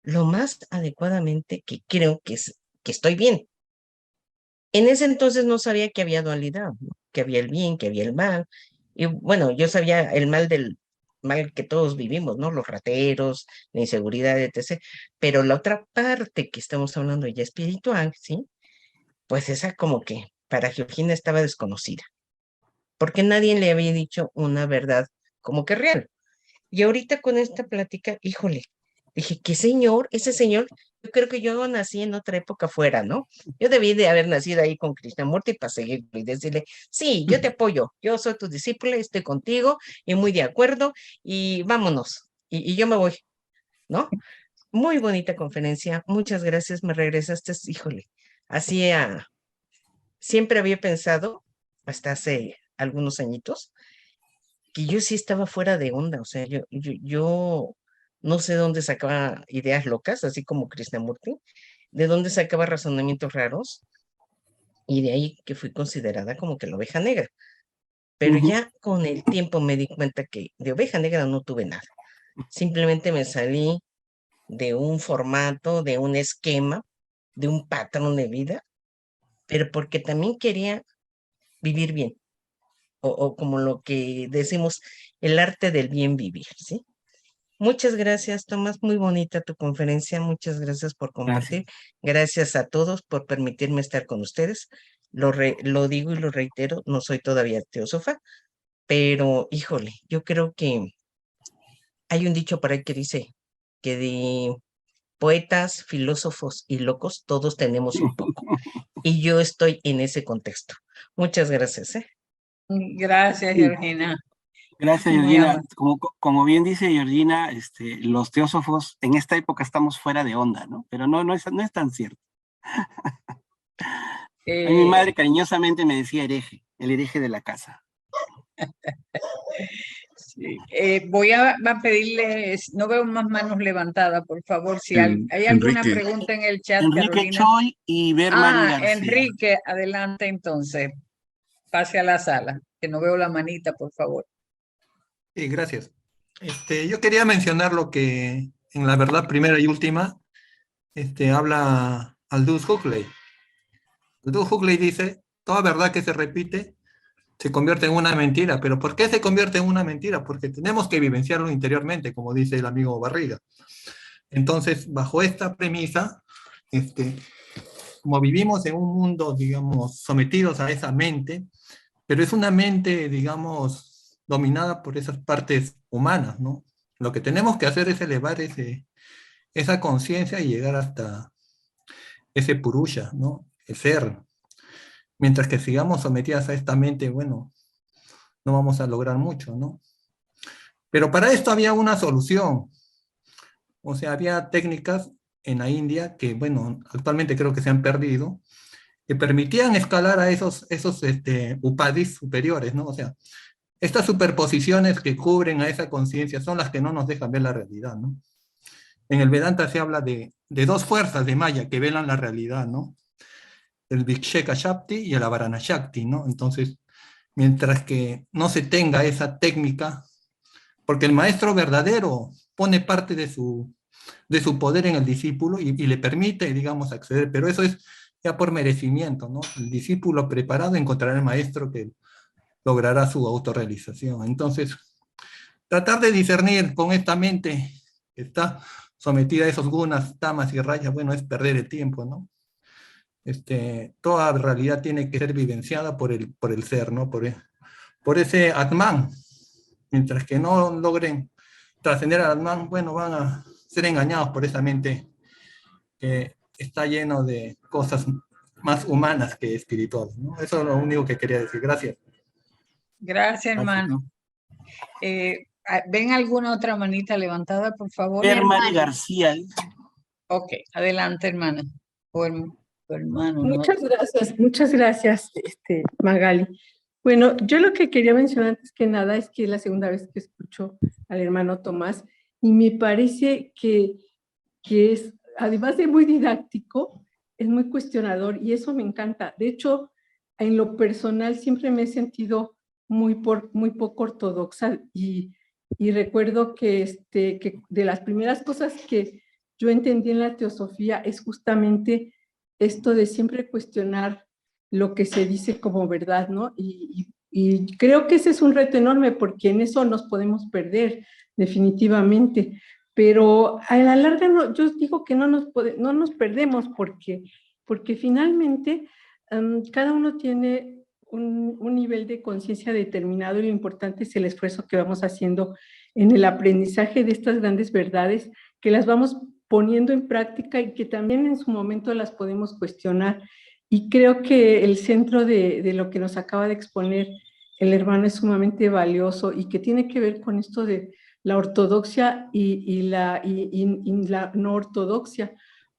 lo más adecuadamente que creo que estoy bien. En ese entonces no sabía que había dualidad, ¿no? Que había el bien, que había el mal. Y bueno, yo sabía el mal del mal que todos vivimos, ¿no? Los rateros, la inseguridad, etc. Pero la otra parte que estamos hablando ya espiritual, ¿sí? Pues esa como que para Georgina estaba desconocida, porque nadie le había dicho una verdad como que real. Y ahorita con esta plática, híjole, dije, ¿qué señor? Ese señor, yo creo que yo nací en otra época fuera, ¿no? Yo debí de haber nacido ahí con Krishnamurti para seguirlo y decirle, sí, yo te apoyo, yo soy tu discípula, estoy contigo y muy de acuerdo y vámonos. Y yo me voy, ¿no? Muy bonita conferencia, muchas gracias, me regresaste, híjole, así siempre había pensado, hasta hace algunos añitos, que yo sí estaba fuera de onda, o sea, yo no sé dónde sacaba ideas locas, así como Krishnamurti, de dónde sacaba razonamientos raros, y de ahí que fui considerada como que la oveja negra. Pero ya con el tiempo me di cuenta que de oveja negra no tuve nada. Simplemente me salí de un formato, de un esquema, de un patrón de vida, pero porque también quería vivir bien. o como lo que decimos, el arte del bien vivir, ¿sí? Muchas gracias, Tomás. Muy bonita tu conferencia. Muchas gracias por Gracias. compartir. Gracias a todos por permitirme estar con ustedes. Lo digo y lo reitero, no soy todavía teósofa, pero híjole, yo creo que hay un dicho por ahí que dice que de poetas, filósofos y locos todos tenemos un poco. Y yo estoy en ese contexto. Muchas gracias, ¿eh? Gracias, Sí. Georgina. Gracias, Muy Georgina. amable. Como bien dice Georgina, los teósofos en esta época estamos fuera de onda, ¿no? Pero no es tan cierto. A mí mi madre cariñosamente me decía hereje, el hereje de la casa. Sí. Voy a pedirles, no veo más manos levantadas, por favor, si hay alguna Enrique. pregunta en el chat, Enrique Carolina. Choi y Bermari García. Enrique, adelante entonces, pase a la sala, que no veo la manita, por favor. Sí, gracias. Yo quería mencionar lo que en la verdad primera y última habla Aldous Huxley. Aldous Huxley dice, toda verdad que se repite se convierte en una mentira. ¿Pero por qué se convierte en una mentira? Porque tenemos que vivenciarlo interiormente, como dice el amigo Barriga. Entonces, bajo esta premisa, como vivimos en un mundo, digamos, sometidos a esa mente, pero es una mente, digamos, dominada por esas partes humanas, ¿no? Lo que tenemos que hacer es elevar esa conciencia y llegar hasta ese purusha, ¿no? El ser. Mientras que sigamos sometidas a esta mente, bueno, no vamos a lograr mucho, ¿no? Pero para esto había una solución. O sea, había técnicas en la India que, bueno, actualmente creo que se han perdido, que permitían escalar a esos upadis superiores, ¿no? O sea, estas superposiciones que cubren a esa conciencia son las que no nos dejan ver la realidad, ¿no? En el Vedanta se habla de dos fuerzas de Maya que velan la realidad, ¿no? El Viksheka Shakti y el Avarana Shakti, ¿no? Entonces, mientras que no se tenga esa técnica, porque el maestro verdadero pone parte de su poder en el discípulo y le permite, digamos, acceder, pero eso es ya por merecimiento, ¿no? El discípulo preparado encontrará al maestro que logrará su autorrealización. Entonces, tratar de discernir con esta mente que está sometida a esos gunas, tamas y rayas, bueno, es perder el tiempo, ¿no? Toda realidad tiene que ser vivenciada por el ser, ¿no? Por ese Atman. Mientras que no logren trascender al Atman, bueno, van a ser engañados por esa mente que está lleno de cosas más humanas que espirituales, ¿no? Eso es lo único que quería decir. Gracias. Gracias, hermano. ¿Ven alguna otra manita levantada, por favor? Bermari García. Ok, adelante, hermana. O hermano, ¿no? Muchas gracias, Magali. Bueno, yo lo que quería mencionar antes que nada es que es la segunda vez que escucho al hermano Tomás y me parece que es, además de muy didáctico, es muy cuestionador y eso me encanta. De hecho, en lo personal siempre me he sentido muy poco ortodoxa y recuerdo que de las primeras cosas que yo entendí en la teosofía es justamente esto de siempre cuestionar lo que se dice como verdad, ¿no? Y creo que ese es un reto enorme porque en eso nos podemos perder definitivamente, pero a la larga yo digo que no nos perdemos porque finalmente cada uno tiene un nivel de conciencia determinado y lo importante es el esfuerzo que vamos haciendo en el aprendizaje de estas grandes verdades, que las vamos poniendo en práctica y que también en su momento las podemos cuestionar. Y creo que el centro de lo que nos acaba de exponer el hermano es sumamente valioso y que tiene que ver con esto de la ortodoxia y la no ortodoxia,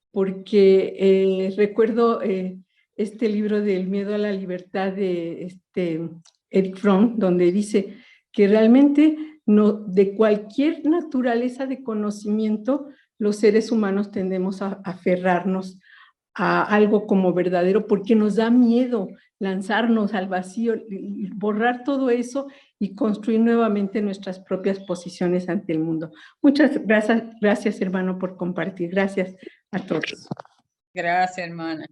porque recuerdo este libro del miedo a la libertad de Eric Fromm, donde dice que realmente de cualquier naturaleza de conocimiento, los seres humanos tendemos a aferrarnos a algo como verdadero porque nos da miedo lanzarnos al vacío, borrar todo eso y construir nuevamente nuestras propias posiciones ante el mundo. Muchas gracias, hermano, por compartir. Gracias a todos. Gracias, hermana.